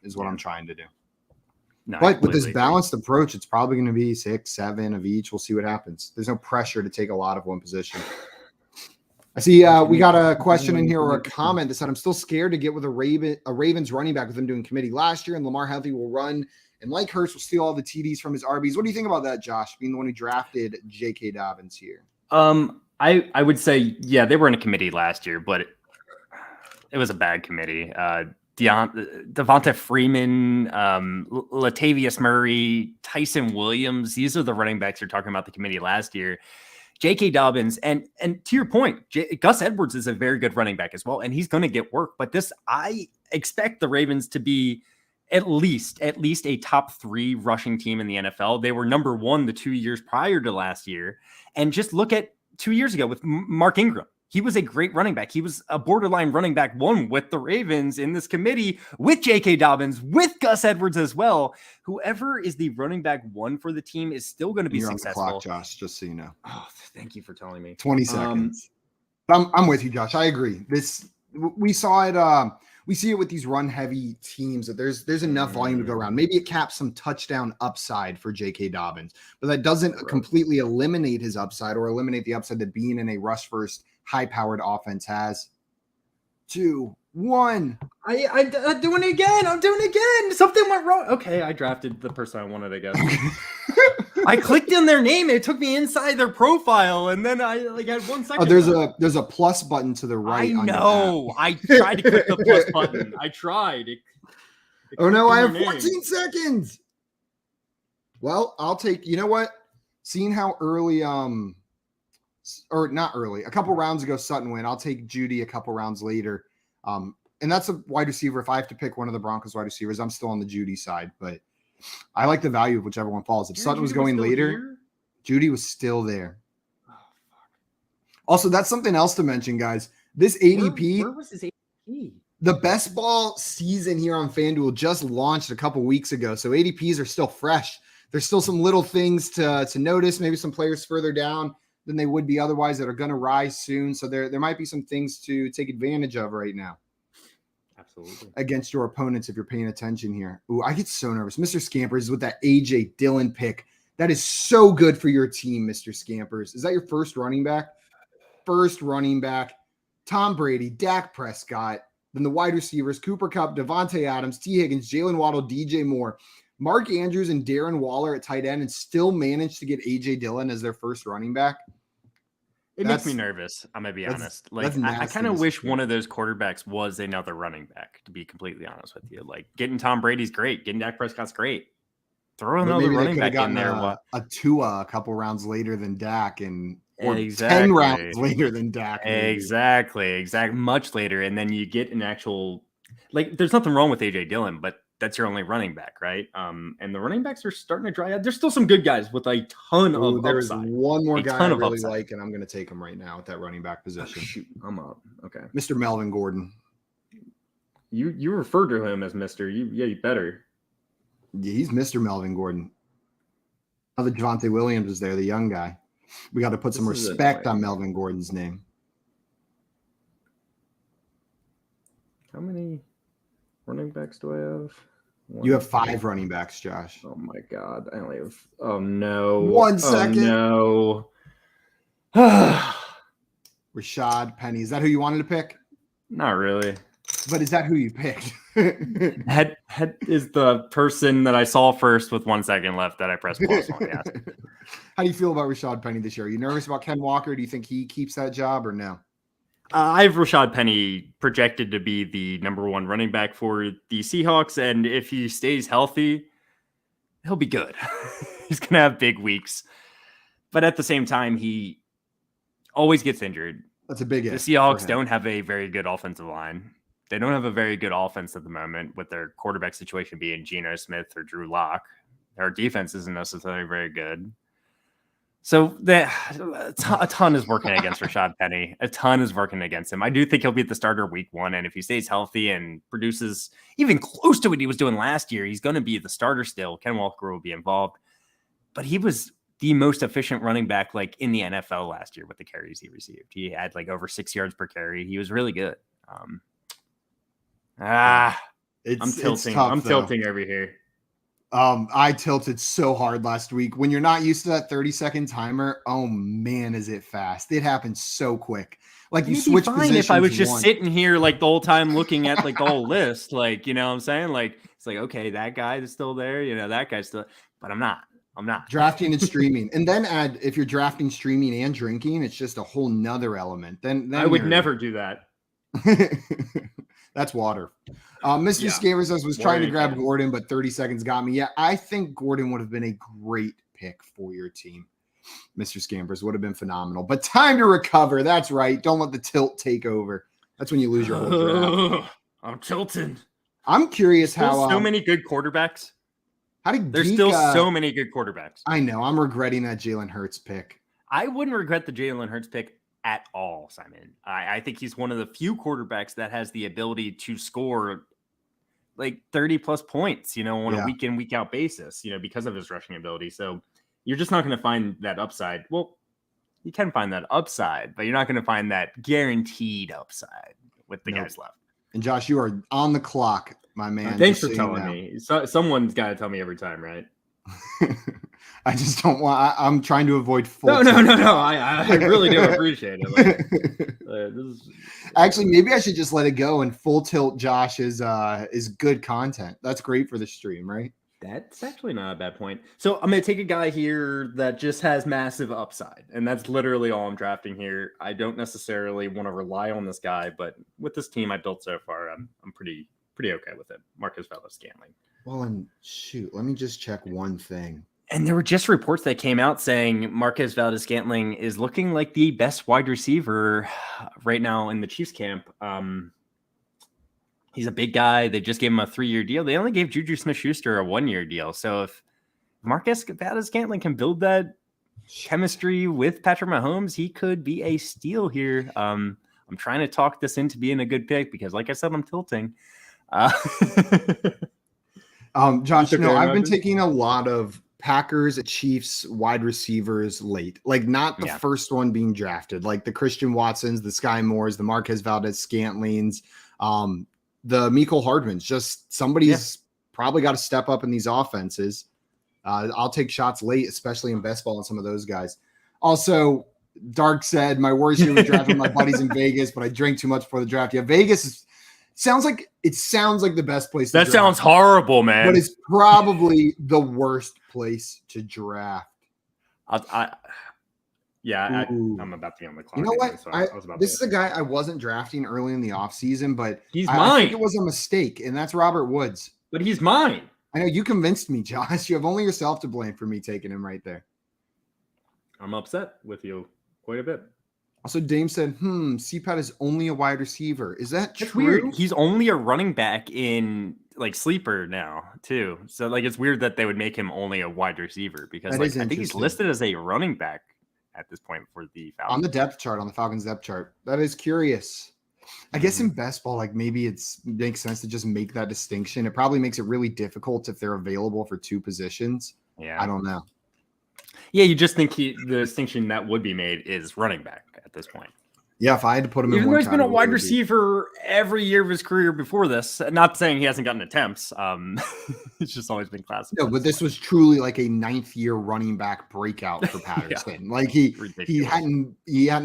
is what I'm trying to do. No, but with this balanced approach, it's probably going to be 6, 7 of each. We'll see what happens. There's no pressure to take a lot of one position. I see we got a question in here, or a comment that said, I'm still scared to get with a Ravens running back with them doing committee last year, and Lamar Healthy will run, and like Hurts will steal all the TDs from his RBs. What do you think about that, Josh, being the one who drafted J.K. Dobbins here? I would say, yeah, they were in a committee last year, but it was a bad committee. Devonta Freeman, Latavius Murray, Tyson Williams. These are the running backs you're talking about the committee last year. J.K. Dobbins, and to your point, Gus Edwards is a very good running back as well, and he's going to get work. But I expect the Ravens to be at least a top 3 rushing team in the NFL. They were number 1 the 2 years prior to last year, and just look at 2 years ago with Mark Ingram. He was a great running back. He was a borderline running back 1 with the Ravens in this committee, with J.K. Dobbins, with Gus Edwards as well. Whoever is the running back 1 for the team is still going to be successful. On the clock, Josh, just so you know. Oh, thank you for telling me. 20 seconds. I'm with you, Josh. I agree. We saw it. We see it with these run-heavy teams that there's enough volume to go around. Maybe it caps some touchdown upside for J.K. Dobbins, but that doesn't completely eliminate his upside or eliminate the upside that being in a rush-first, high-powered offense has. 2, 1. I'm doing it again. I'm doing it again. Something went wrong. Okay, I drafted the person I wanted to guess. I clicked in their name. It took me inside their profile, and then I had 1 second. Oh, there's a plus button to the right. I know. I tried to click the plus button. I tried. Oh no, I have 14 seconds. Well, I'll take. You know what? Seeing how early, or not early, a couple rounds ago, Sutton went. I'll take Judy a couple rounds later. And that's a wide receiver. If I have to pick one of the Broncos wide receivers, I'm still on the Judy side, but I like the value of whichever one falls. If Sutton was going later, Judy was still there. Oh, fuck. Also, that's something else to mention, guys. This ADP, where was his ADP? The best ball season here on FanDuel just launched a couple weeks ago, so ADPs are still fresh. There's still some little things to notice, maybe some players further down than they would be otherwise that are going to rise soon. So there might be some things to take advantage of right now. Absolutely. Against your opponents if you're paying attention here. Ooh, I get so nervous. Mr. Scampers with that A.J. Dillon pick. That is so good for your team, Mr. Scampers. Is that your first running back? First running back. Tom Brady, Dak Prescott, then the wide receivers, Cooper Kupp, Devontae Adams, T. Higgins, Jalen Waddle, DJ Moore, Mark Andrews, and Darren Waller at tight end, and still managed to get A.J. Dillon as their first running back. It makes me nervous. I'm going to be honest. Like, I kind of wish one of those quarterbacks was another running back, to be completely honest with you. Like, getting Tom Brady's great. Getting Dak Prescott's great. Throw another running back in there. A Tua a couple rounds later than Dak, or 10 rounds later than Dak. Exactly. Much later. And then you get an actual, like, there's nothing wrong with A.J. Dillon, but that's your only running back, right? And the running backs are starting to dry out. There's still some good guys with a ton of upside. There's one more guy I really like, and I'm going to take him right now at that running back position. Shoot, I'm up. Okay. Mr. Melvin Gordon. You refer to him as Mr. You better. Yeah, he's Mr. Melvin Gordon. Now that Javonte Williams is there, the young guy. We got to put some respect on Melvin Gordon's name. How many running backs do I have? You have 5 running backs, Josh. Oh my God. I only have, oh no. 1 second. Oh no. Rashad Penny. Is that who you wanted to pick? Not really. But is that who you picked? Head is the person that I saw first with 1 second left that I pressed pause on. Yes. How do you feel about Rashad Penny this year? Are you nervous about Ken Walker? Do you think he keeps that job or no? I have Rashad Penny projected to be the number 1 running back for the Seahawks, and if he stays healthy, he'll be good. He's going to have big weeks. But at the same time, he always gets injured. That's a big The Seahawks don't have a very good offensive line. They don't have a very good offense at the moment with their quarterback situation being Geno Smith or Drew Lock. Their defense isn't necessarily very good. So a ton is working against Rashad Penny. A ton is working against him. I do think he'll be the starter week 1. And if he stays healthy and produces even close to what he was doing last year, he's going to be the starter still. Ken Walker will be involved. But he was the most efficient running back like in the NFL last year with the carries he received. He had like over 6 yards per carry. He was really good. I'm tilting. I'm tilting over here. I tilted so hard last week. When you're not used to that 30-second timer, oh man, is it fast? It happens so quick. Like you switch positions. If I was just sitting here like the whole time looking at like the whole list, like, you know what I'm saying? Like, it's like, okay, that guy is still there. You know, that guy's still, but I'm not. Drafting and streaming. And then if you're drafting, streaming, and drinking, it's just a whole nother element. Then I would never do that. That's water. Mr. Scaver says was trying to grab Gordon, but 30 seconds got me. Yeah, I think Gordon would have been a great pick for your team. Mr. Scampers would have been phenomenal. But time to recover. That's right. Don't let the tilt take over. That's when you lose your whole draft. I'm tilting. I'm curious how so many good quarterbacks. There's still so many good quarterbacks. I know. I'm regretting that Jalen Hurts pick. I wouldn't regret the Jalen Hurts pick at all, Simon. I think he's one of the few quarterbacks that has the ability to score like 30 plus points, on a week in, week out basis, because of his rushing ability. So you're just not going to find that upside. Well, you can find that upside, but you're not going to find that guaranteed upside with the guys left. And Josh, you are on the clock, my man. Thanks for telling me. Someone's got to tell me every time, right? I just don't want. I'm trying to avoid full. No. I really do appreciate it. Actually, maybe I should just let it go. And full tilt, Josh is good content. That's great for the stream, right? That's actually not a bad point. So I'm going to take a guy here that just has massive upside, and that's literally all I'm drafting here. I don't necessarily want to rely on this guy, but with this team I built so far, I'm pretty okay with it. Marcus Valdes-Scantling. Well, and shoot, let me just check one thing. And there were just reports that came out saying Marcus Valdes-Scantling is looking like the best wide receiver right now in the Chiefs camp. He's a big guy. They just gave him a 3-year deal. They only gave Juju Smith-Schuster a 1-year deal. So if Marcus Valdes-Scantling can build that chemistry with Patrick Mahomes, he could be a steal here. I'm trying to talk this into being a good pick because, like I said, I'm tilting. Josh, I've been taking a lot of Packers, Chiefs wide receivers late, like not the first one being drafted, like the Christian Watsons, the Sky Moores, the Marquez Valdes-Scantlings, the Mecole Hardmans. Just somebody's probably got to step up in these offenses. I'll take shots late, especially in best ball and some of those guys. Also, Dark said my worst year was drafting my buddies in Vegas, but I drank too much before the draft. Yeah, Vegas sounds like the best place to draft. That sounds horrible, man. But it's probably the worst place to draft. I'm about to be on the clock. You know what? So this is a guy I wasn't drafting early in the offseason, but he's mine. I think it was a mistake, and that's Robert Woods. But he's mine. I know you convinced me, Josh. You have only yourself to blame for me taking him right there. I'm upset with you quite a bit. Also, Dame said, CPAT is only a wide receiver. Is that That's true? Weird. He's only a running back in like sleeper now, too. So like it's weird that they would make him only a wide receiver because I think he's listed as a running back at this point for the Falcons. On the depth chart, on the Falcons depth chart. That is curious. I guess in best ball, like maybe it makes sense to just make that distinction. It probably makes it really difficult if they're available for two positions. Yeah. I don't know. Yeah, you just think the distinction that would be made is running back at this point. Yeah, if I had to put him in one, he's been a wide receiver be every year of his career before this. Not saying he hasn't gotten attempts. It's just always been classic. No, but this was truly like a 9th-year running back breakout for Patterson. Yeah. Like he hadn't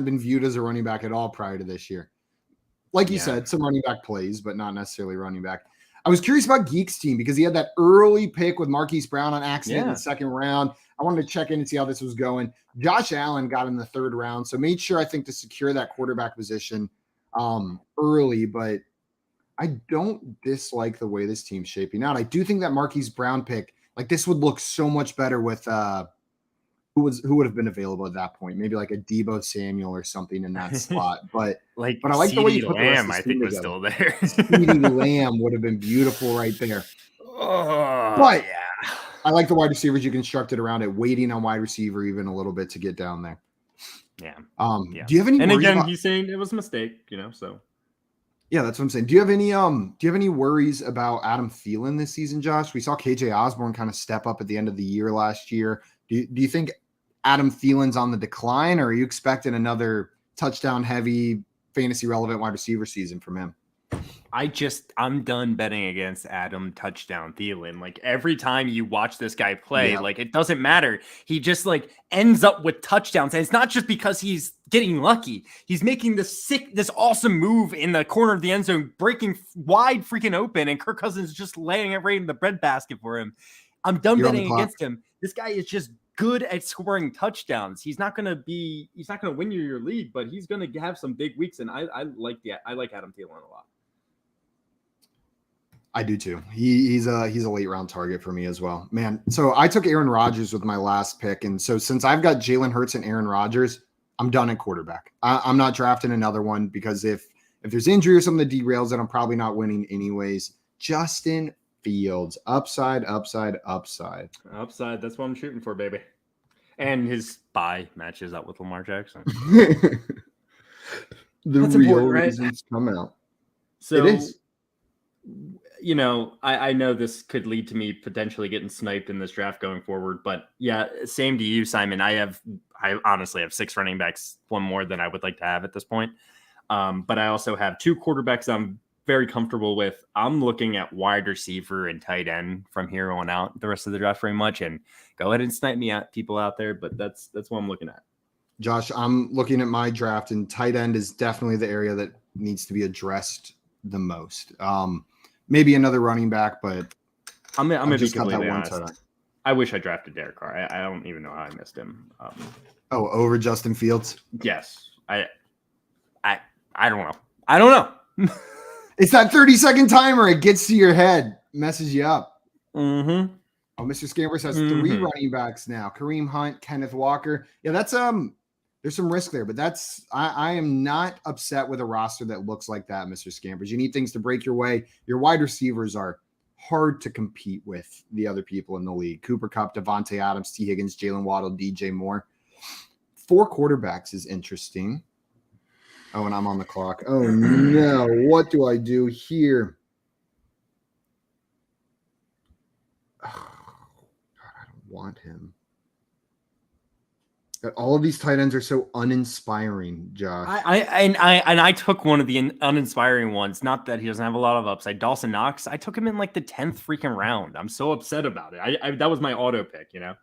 been viewed as a running back at all prior to this year. Like you said, some running back plays, but not necessarily running back. I was curious about Geek's team because he had that early pick with Marquise Brown on accident in the second round. I wanted to check in and see how this was going. Josh Allen got in the 3rd round, so made sure, I think, to secure that quarterback position early, but I don't dislike the way this team's shaping out. I do think that Marquise Brown pick, like this would look so much better with who would have been available at that point? Maybe like a Deebo Samuel or something in that slot. But I like the way you put Lamb, I think was still there. CeeDee Lamb would have been beautiful right there. But I like the wide receivers you constructed around it, waiting on wide receiver even a little bit to get down there. Yeah. Do you have any? And again, he's saying it was a mistake, so. Yeah, that's what I'm saying. Do you have any worries about Adam Thielen this season, Josh? We saw KJ Osborne kind of step up at the end of the year last year. Do you think Adam Thielen's on the decline, or are you expecting another touchdown-heavy, fantasy-relevant wide receiver season from him? I'm done betting against Adam touchdown Thielen. Like every time you watch this guy play, like it doesn't matter. He just like ends up with touchdowns. And it's not just because he's getting lucky. He's making this awesome move in the corner of the end zone, breaking wide freaking open, and Kirk Cousins just laying it right in the breadbasket for him. I'm done betting against him. This guy is just good at scoring touchdowns. He's not going to win you your league, but he's going to have some big weeks. And I like Adam Thielen a lot. I do too. He's a late round target for me as well, man. So I took Aaron Rodgers with my last pick, and so since I've got Jalen Hurts and Aaron Rodgers, I'm done at quarterback. I'm not drafting another one because if there's injury or something that derails it, I'm probably not winning anyways. Justin Fields, upside. That's what I'm shooting for, baby. And his bye matches up with Lamar Jackson. That's real reasons come out. So it is. I know this could lead to me potentially getting sniped in this draft going forward, but yeah, same to you, Simon. I honestly have 6 running backs, one more than I would like to have at this point. But I also have 2 quarterbacks I'm very comfortable with. I'm looking at wide receiver and tight end from here on out the rest of the draft very much. And go ahead and snipe me at people out there, but that's what I'm looking at. Josh, I'm looking at my draft, and tight end is definitely the area that needs to be addressed the most. Maybe another running back, but I'm gonna be completely honest. I wish I drafted Derek Carr. I don't even know how I missed him. Over Justin Fields? Yes. I don't know. I don't know. It's that 30-second timer. It gets to your head, messes you up. Mm-hmm. Oh, Mr. Scampers has 3 running backs now. Kareem Hunt, Kenneth Walker. Yeah, that's there's some risk there, but I am not upset with a roster that looks like that, Mr. Scampers. You need things to break your way. Your wide receivers are hard to compete with the other people in the league. Cooper Kupp, Devontae Adams, T. Higgins, Jalen Waddle, DJ Moore. 4 quarterbacks is interesting. Oh, and I'm on the clock. Oh, no. What do I do here? Oh, God, I don't want him. All of these tight ends are so uninspiring, Josh. I took one of the uninspiring ones. Not that he doesn't have a lot of upside. Dawson Knox. I took him in like the 10th freaking round. I'm so upset about it. That was my auto pick, That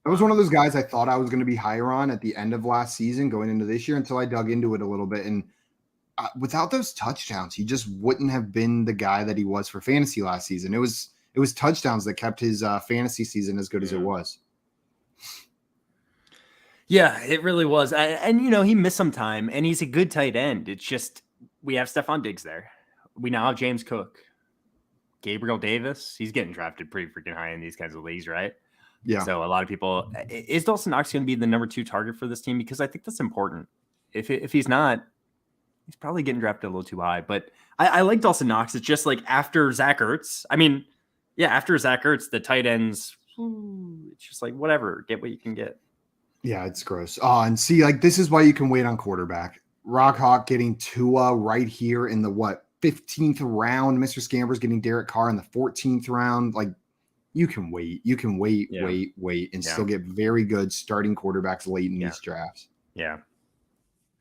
was one of those guys I thought I was going to be higher on at the end of last season going into this year until I dug into it a little bit. And without those touchdowns, he just wouldn't have been the guy that he was for fantasy last season. It was touchdowns that kept his fantasy season as good as it was. Yeah, it really was. And he missed some time, and he's a good tight end. It's just we have Stephon Diggs there. We now have James Cook. Gabriel Davis, he's getting drafted pretty freaking high in these kinds of leagues, right? Yeah. So a lot of people, is Dawson Knox going to be the number 2 target for this team? Because I think that's important. If he's not, he's probably getting drafted a little too high. But I like Dawson Knox. It's just like after Zach Ertz. After Zach Ertz, the tight ends, it's just like whatever, get what you can get. Yeah, it's gross. Oh, and see, like this is why you can wait on quarterback. Rock Hawk getting Tua right here in the 15th round. Mr. Scampers getting Derek Carr in the 14th round. Like you can wait. You can wait, and still get very good starting quarterbacks late in these drafts. Yeah.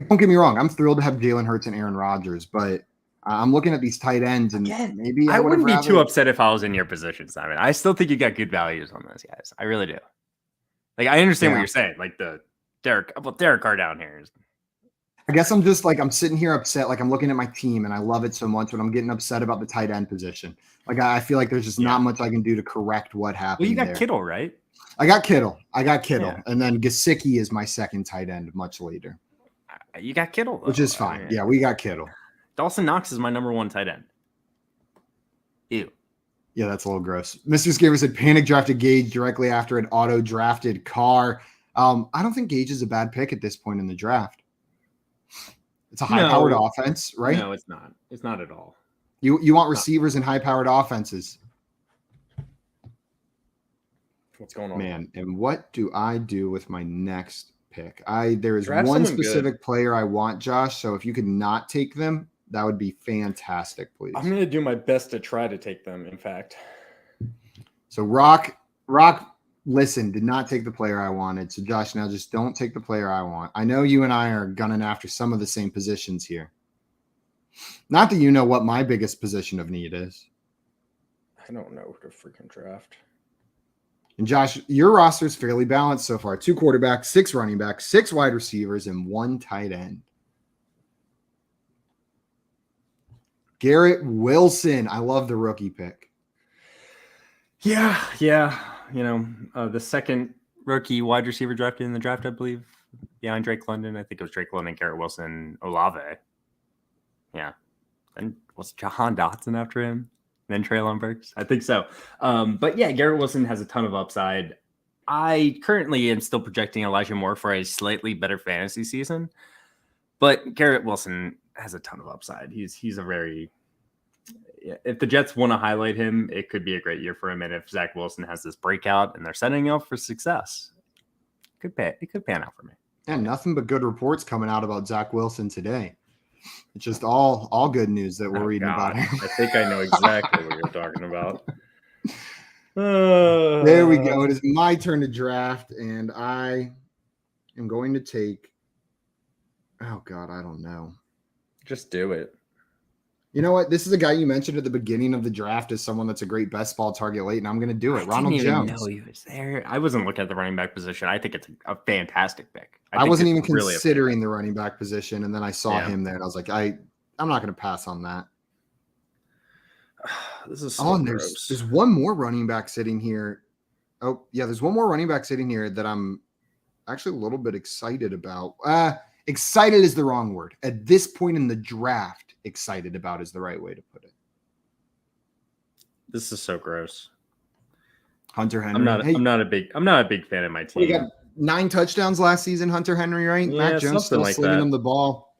Don't get me wrong. I'm thrilled to have Jalen Hurts and Aaron Rodgers, but I'm looking at these tight ends, and maybe I wouldn't be too upset if I was in your position, Simon. I still think you got good values on those guys. I really do. Like, I understand what you're saying. Like Derek Carr down here. I guess I'm just like, I'm sitting here upset. Like I'm looking at my team and I love it so much, but I'm getting upset about the tight end position. Like I feel like there's just not much I can do to correct what happened. Well, you got Kittle, right? I got Kittle. Yeah. And then Gesicki is my second tight end much later. You got Kittle, though. Which is fine. Yeah, we got Kittle. Dawson Knox is my number 1 tight end. Ew. Yeah, that's a little gross. Mr. Scaver said panic drafted Gage directly after an auto drafted Carr. I don't think Gage is a bad pick at this point in the draft. It's a high-powered offense, right? No, it's not. It's not at all. You want receivers and high-powered offenses. What's going on? Man, and what do I do with my next pick? There is one specific player I want, Josh, so if you could not take them, that would be fantastic, please. I'm going to do my best to try to take them, in fact. So Rock, listen, did not take the player I wanted. So Josh, now just don't take the player I want. I know you and I are gunning after some of the same positions here. Not that you know what my biggest position of need is. I don't know the freaking draft. And Josh, your roster is fairly balanced so far. 2 quarterbacks, 6 running backs, 6 wide receivers, and 1 tight end. Garrett Wilson. I love the rookie pick. Yeah. The second rookie wide receiver drafted in the draft, I believe, behind Drake London. I think it was Drake London, Garrett Wilson, Olave. Yeah. And was Jahan Dotson after him? than Treylon Burks? I think so. But yeah, Garrett Wilson has a ton of upside. I currently am still projecting Elijah Moore for a slightly better fantasy season, but Garrett Wilson has a ton of upside. He's a very, if the Jets want to highlight him, it could be a great year for him. And if Zach Wilson has this breakout and they're setting up for success, it could pan out for me. Yeah, nothing but good reports coming out about Zach Wilson today. It's just all good news that we're reading about him. I think I know exactly what you're talking about. There we go. It is my turn to draft, and I am going to take. Oh God, I don't know. Just do it. You know what? This is a guy you mentioned at the beginning of the draft as someone that's a great best ball target late, and I'm going to do it. Ronald Jones. Know he was there. I wasn't looking at the running back position. I think it's a fantastic pick. I wasn't even considering the running back position, and then I saw him there, and I was like, I'm not going to pass on that. This is so gross. There's one more running back sitting here. Oh, yeah, there's one more running back sitting here that I'm actually a little bit excited about. Excited is the wrong word. At this point in the draft, excited about is the right way to put it. This is so gross. Hunter Henry. I'm not a big fan of my team. He got 9 touchdowns last season, Hunter Henry, right? Yeah, Mac Jones still slinging him the ball.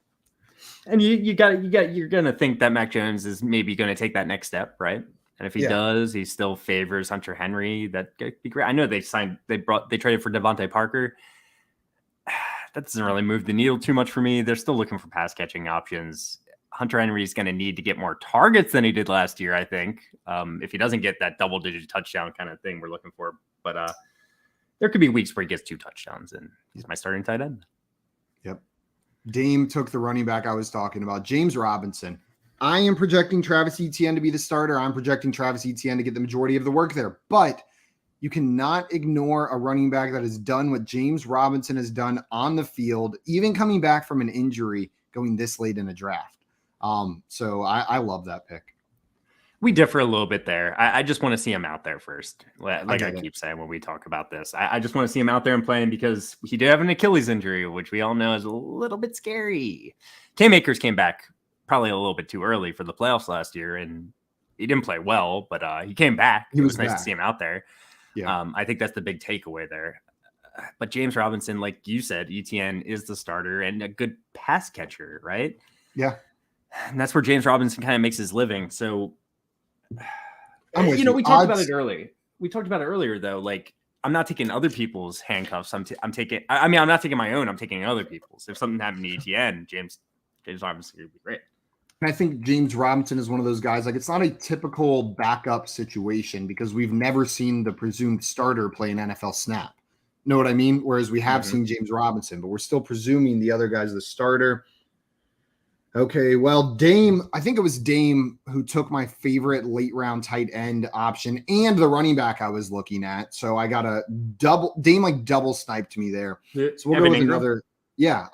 And you're gonna think that Mac Jones is maybe gonna take that next step, right? And if he does, he still favors Hunter Henry. That could be great. I know they traded for Devontae Parker. That doesn't really move the needle too much for me. They're still looking for pass catching options. Hunter Henry is going to need to get more targets than he did last year, I think. If he doesn't get that double-digit touchdown kind of thing we're looking for. But there could be weeks where he gets 2 touchdowns, and he's my starting tight end. Yep. Dame took the running back I was talking about, James Robinson. I am projecting Travis Etienne to be the starter. I'm projecting Travis Etienne to get the majority of the work there. But you cannot ignore a running back that has done what James Robinson has done on the field, even coming back from an injury going this late in a draft. So I love that pick. We differ a little bit there. I just want to see him out there first. Like I keep saying when we talk about this, I just want to see him out there and playing because he did have an Achilles injury, which we all know is a little bit scary. Cam Akers came back probably a little bit too early for the playoffs last year, and he didn't play well, but he came back. It was nice to see him out there. Yeah. I think that's the big takeaway there. But James Robinson, like you said, Etienne is the starter and a good pass catcher, right? Yeah. And that's where James Robinson kind of makes his living. So, we talked about it earlier. We talked about it earlier, though. Like, I'm not taking other people's handcuffs. I'm not taking my own. I'm taking other people's. If something happened to Etienne, James Robinson would be great. And I think James Robinson is one of those guys, like it's not a typical backup situation because we've never seen the presumed starter play an NFL snap. Know what I mean? Whereas we have seen James Robinson, but we're still presuming the other guy's the starter. Okay, well, I think it was Dame who took my favorite late round tight end option and the running back I was looking at. So I got Dame double sniped me there. So we'll go with another. Yeah,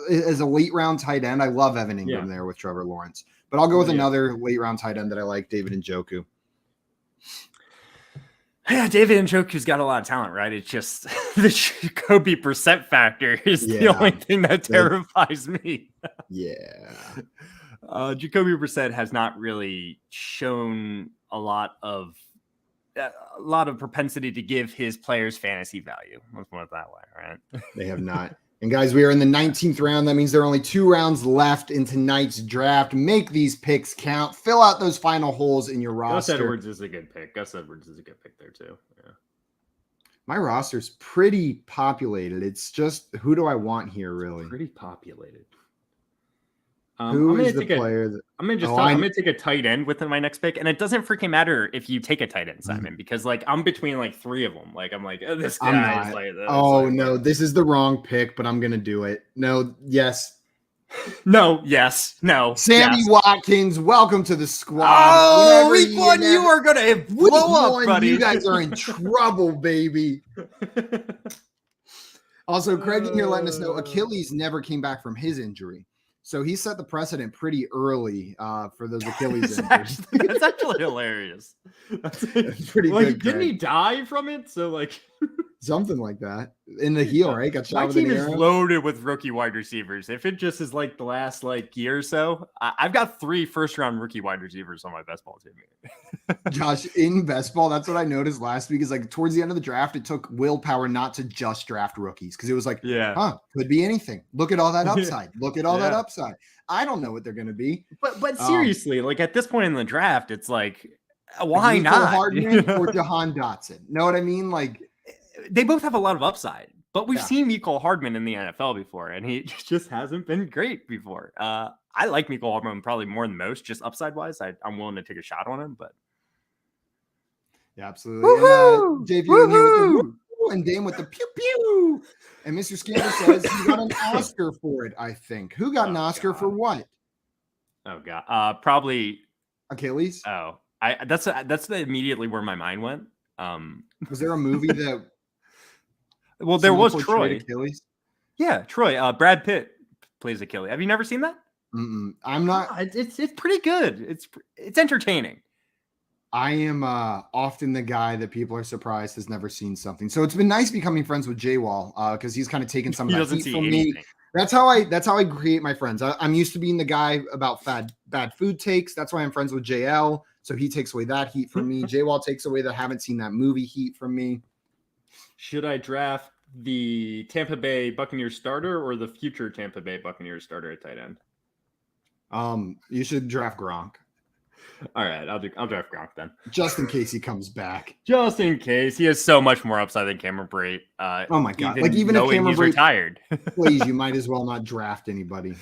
as a late round tight end, I love Evan Ingram there with Trevor Lawrence. But I'll go with another late round tight end that I like, David Njoku. Yeah, David Njoku's got a lot of talent, right? It's just the Jacoby percent factor is the only thing that terrifies me. Yeah. Jacoby Brissett has not really shown a lot of propensity to give his players fantasy value. Let's put it that way, right? They have not. And guys, we are in the 19th round. That means there are only 2 rounds left in tonight's draft. Make these picks count. Fill out those final holes in your roster. Gus Edwards is a good pick. Gus Edwards is a good pick there too. Yeah. My roster's pretty populated. It's just who do I want here, really? Pretty populated. Who is the player? I'm gonna take a tight end with my next pick, and it doesn't freaking matter if you take a tight end, Simon, because like I'm between like 3 of them. Like I'm like, oh, this guy is like this. Oh no, this is the wrong pick, but I'm gonna do it. No, yes, no, yes, no. Sammy Watkins, welcome to the squad. Oh, week 1, you are gonna blow up, buddy. You guys are in trouble, baby. Also, Craig in here letting us know Achilles never came back from his injury. So he set the precedent pretty early for those Achilles injuries. That's actually hilarious. That's pretty good. Didn't he die from it? So like, Something like that. In the heel, right? Got shot My with team an is arrow. loaded with rookie wide receivers. If it just is like the last year or so, I've got 3 first-round rookie wide receivers on my best ball team. Josh, in best ball, that's what I noticed last week is like towards the end of the draft, it took willpower not to just draft rookies because it was like, could be anything. Look at all that upside. Look at all that upside. I don't know what they're going to be. But seriously, like at this point in the draft, it's like, why not? Hardman or Jahan Dotson. Know what I mean? Like, they both have a lot of upside, but we've seen Mecole Hardman in the NFL before, and he just hasn't been great before. I like Mecole Hardman probably more than most, just upside wise. I'm willing to take a shot on him, but yeah, absolutely. And, JV in here with the woo, and Dame with the pew pew. And Mr. Scandal says he got an Oscar for it. I think. Who got an Oscar for what? Oh God, probably Achilles. Oh, that's immediately where my mind went. Was there a movie that? Well, there was Troy. Achilles. Yeah, Troy. Brad Pitt plays Achilles. Have you never seen that? I'm not. It's pretty good. It's entertaining. I am often the guy that people are surprised has never seen something. So it's been nice becoming friends with J-Wall because he's kind of taken some of that heat from me. That's how I create my friends. I'm used to being the guy about bad food takes. That's why I'm friends with JL. So he takes away that heat from me. J-Wall takes away the haven't seen that movie heat from me. Should I draft the Tampa Bay Buccaneers starter or the future Tampa Bay Buccaneers starter at tight end? You should draft Gronk. All right, I'll draft Gronk then. Just in case he comes back. Just in case. He has so much more upside than Cameron Brate. Oh my God. Even if Cameron Brate retired, please, you might as well not draft anybody.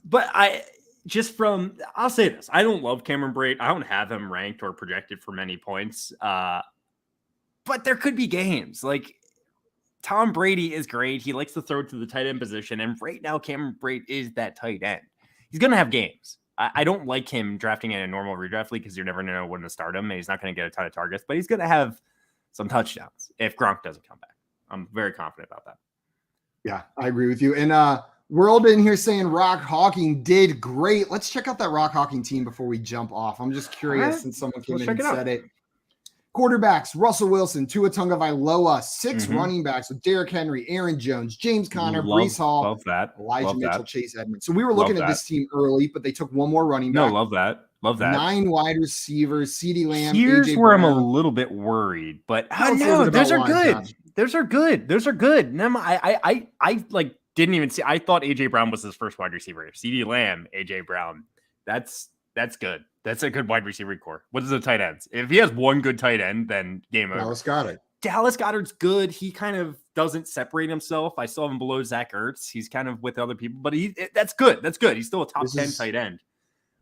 But I'll say this. I don't love Cameron Brate. I don't have him ranked or projected for many points. But there could be games. Like Tom Brady is great. He likes to throw to the tight end position. And right now, Cameron Brate is that tight end. He's going to have games. I don't like him drafting in a normal redraft league because you're never going to know when to start him. And he's not going to get a ton of targets, but he's going to have some touchdowns if Gronk doesn't come back. I'm very confident about that. Yeah, I agree with you. And World in here saying Rock Hawking did great. Let's check out that Rock Hawking team before we jump off. I'm just curious since someone came in and said it. Quarterbacks, Russell Wilson, Tua Tagovailoa, 6 running backs with Derrick Henry, Aaron Jones, James Conner, Breece Hall, Elijah Mitchell, Chase Edmonds. So we were looking at this team early, but they took one more running back. No, love that. 9 wide receivers, CeeDee Lamb. Here's AJ where Brown. I'm a little bit worried, but no, those are good. Those are good. No, I didn't even see. I thought AJ Brown was his first wide receiver. CeeDee Lamb, AJ Brown. That's good. That's a good wide receiver core. What is the tight ends? If he has one good tight end, then game over. Dallas Goedert's good. He kind of doesn't separate himself. I saw him below Zach Ertz. He's kind of with other people, but that's good. That's good. He's still a top 10 tight end.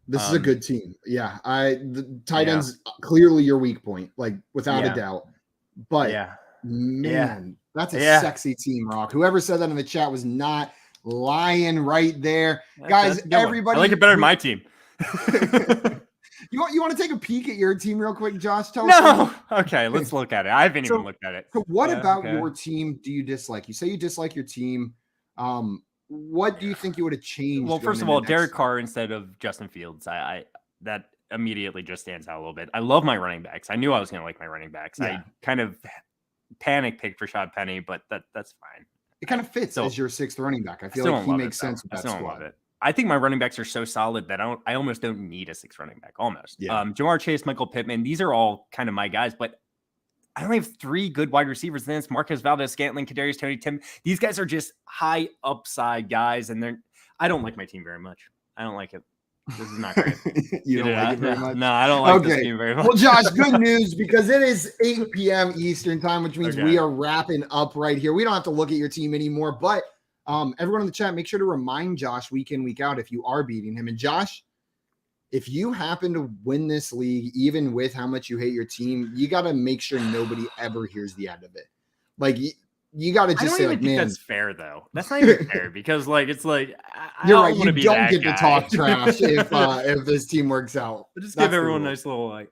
This is a good team. Yeah. The tight end's clearly your weak point, like without a doubt. But man, that's a sexy team, Rock. Whoever said that in the chat was not lying right there. Guys, everybody. I like it better than my team. You want to take a peek at your team real quick, Josh? Okay, let's look at it. I haven't even looked at it. So what about your team do you dislike? You say you dislike your team. What do you think you would have changed? Well, first of all, Derek Carr instead of Justin Fields. I that immediately just stands out a little bit. I love my running backs. I knew I was going to like my running backs. Yeah. I kind of panic picked Rashad Penny, but that's fine. It kind of fits as your 6th running back. I feel like he makes sense with that squad. Love it. I think my running backs are so solid that I almost don't need a 6th running back. Almost. Yeah. Jamar Chase, Michael Pittman. These are all kind of my guys, but I only have 3 good wide receivers. Then it's Marquez Valdez-Scantling, Kadarius Toney, Tim. These guys are just high upside guys, and I don't like my team very much. I don't like it. This is not great. You don't like it very much? No, I don't like this team very much. Well, Josh, good news because it is 8 p.m. Eastern time, which means we are wrapping up right here. We don't have to look at your team anymore, but everyone in the chat, make sure to remind Josh week in, week out if you are beating him. And Josh, if you happen to win this league, even with how much you hate your team, you got to make sure nobody ever hears the end of it. Like you got to just say, like, man, that's fair though. That's not even fair because, like, it's like you're right. You don't get to talk trash if this team works out. But just give everyone a nice little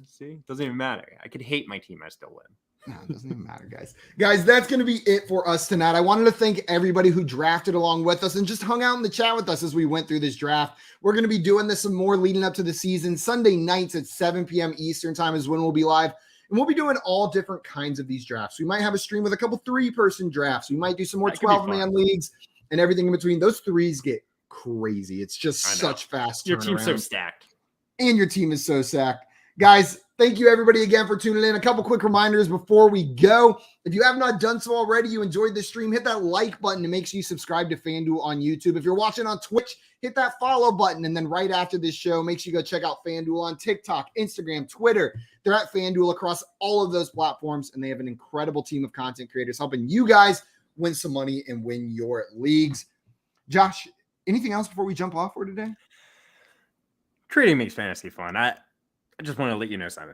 see, doesn't even matter. I could hate my team, I still win. No, it doesn't even matter, guys. Guys, that's going to be it for us tonight. I wanted to thank everybody who drafted along with us and just hung out in the chat with us as we went through this draft. We're going to be doing this some more leading up to the season. Sunday nights at 7 p.m. Eastern time is when we'll be live. And we'll be doing all different kinds of these drafts. We might have a stream with a couple 3-person drafts. We might do some more 12-man leagues and everything in between. Those threes get crazy. It's just such fast. Your team's so stacked. And your team is so stacked. Guys, thank you everybody again for tuning in. A couple quick reminders before we go. If you have not done so already, you enjoyed this stream, hit that like button to make sure you subscribe to FanDuel on YouTube. If you're watching on Twitch, hit that follow button. And then right after this show, make sure you go check out FanDuel on TikTok, Instagram, Twitter. They're at FanDuel across all of those platforms, and they have an incredible team of content creators helping you guys win some money and win your leagues. Josh, anything else before we jump off for today? Trading makes fantasy fun. I just want to let you know, Simon.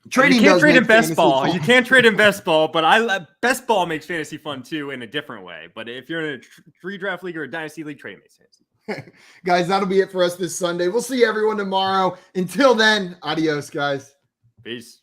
Trading you can't trade in best ball. Fun. You can't trade in best ball, but best ball makes fantasy fun too in a different way. But if you're in a redraft league or a dynasty league, trading makes fantasy. Guys, that'll be it for us this Sunday. We'll see everyone tomorrow. Until then, adios, guys. Peace.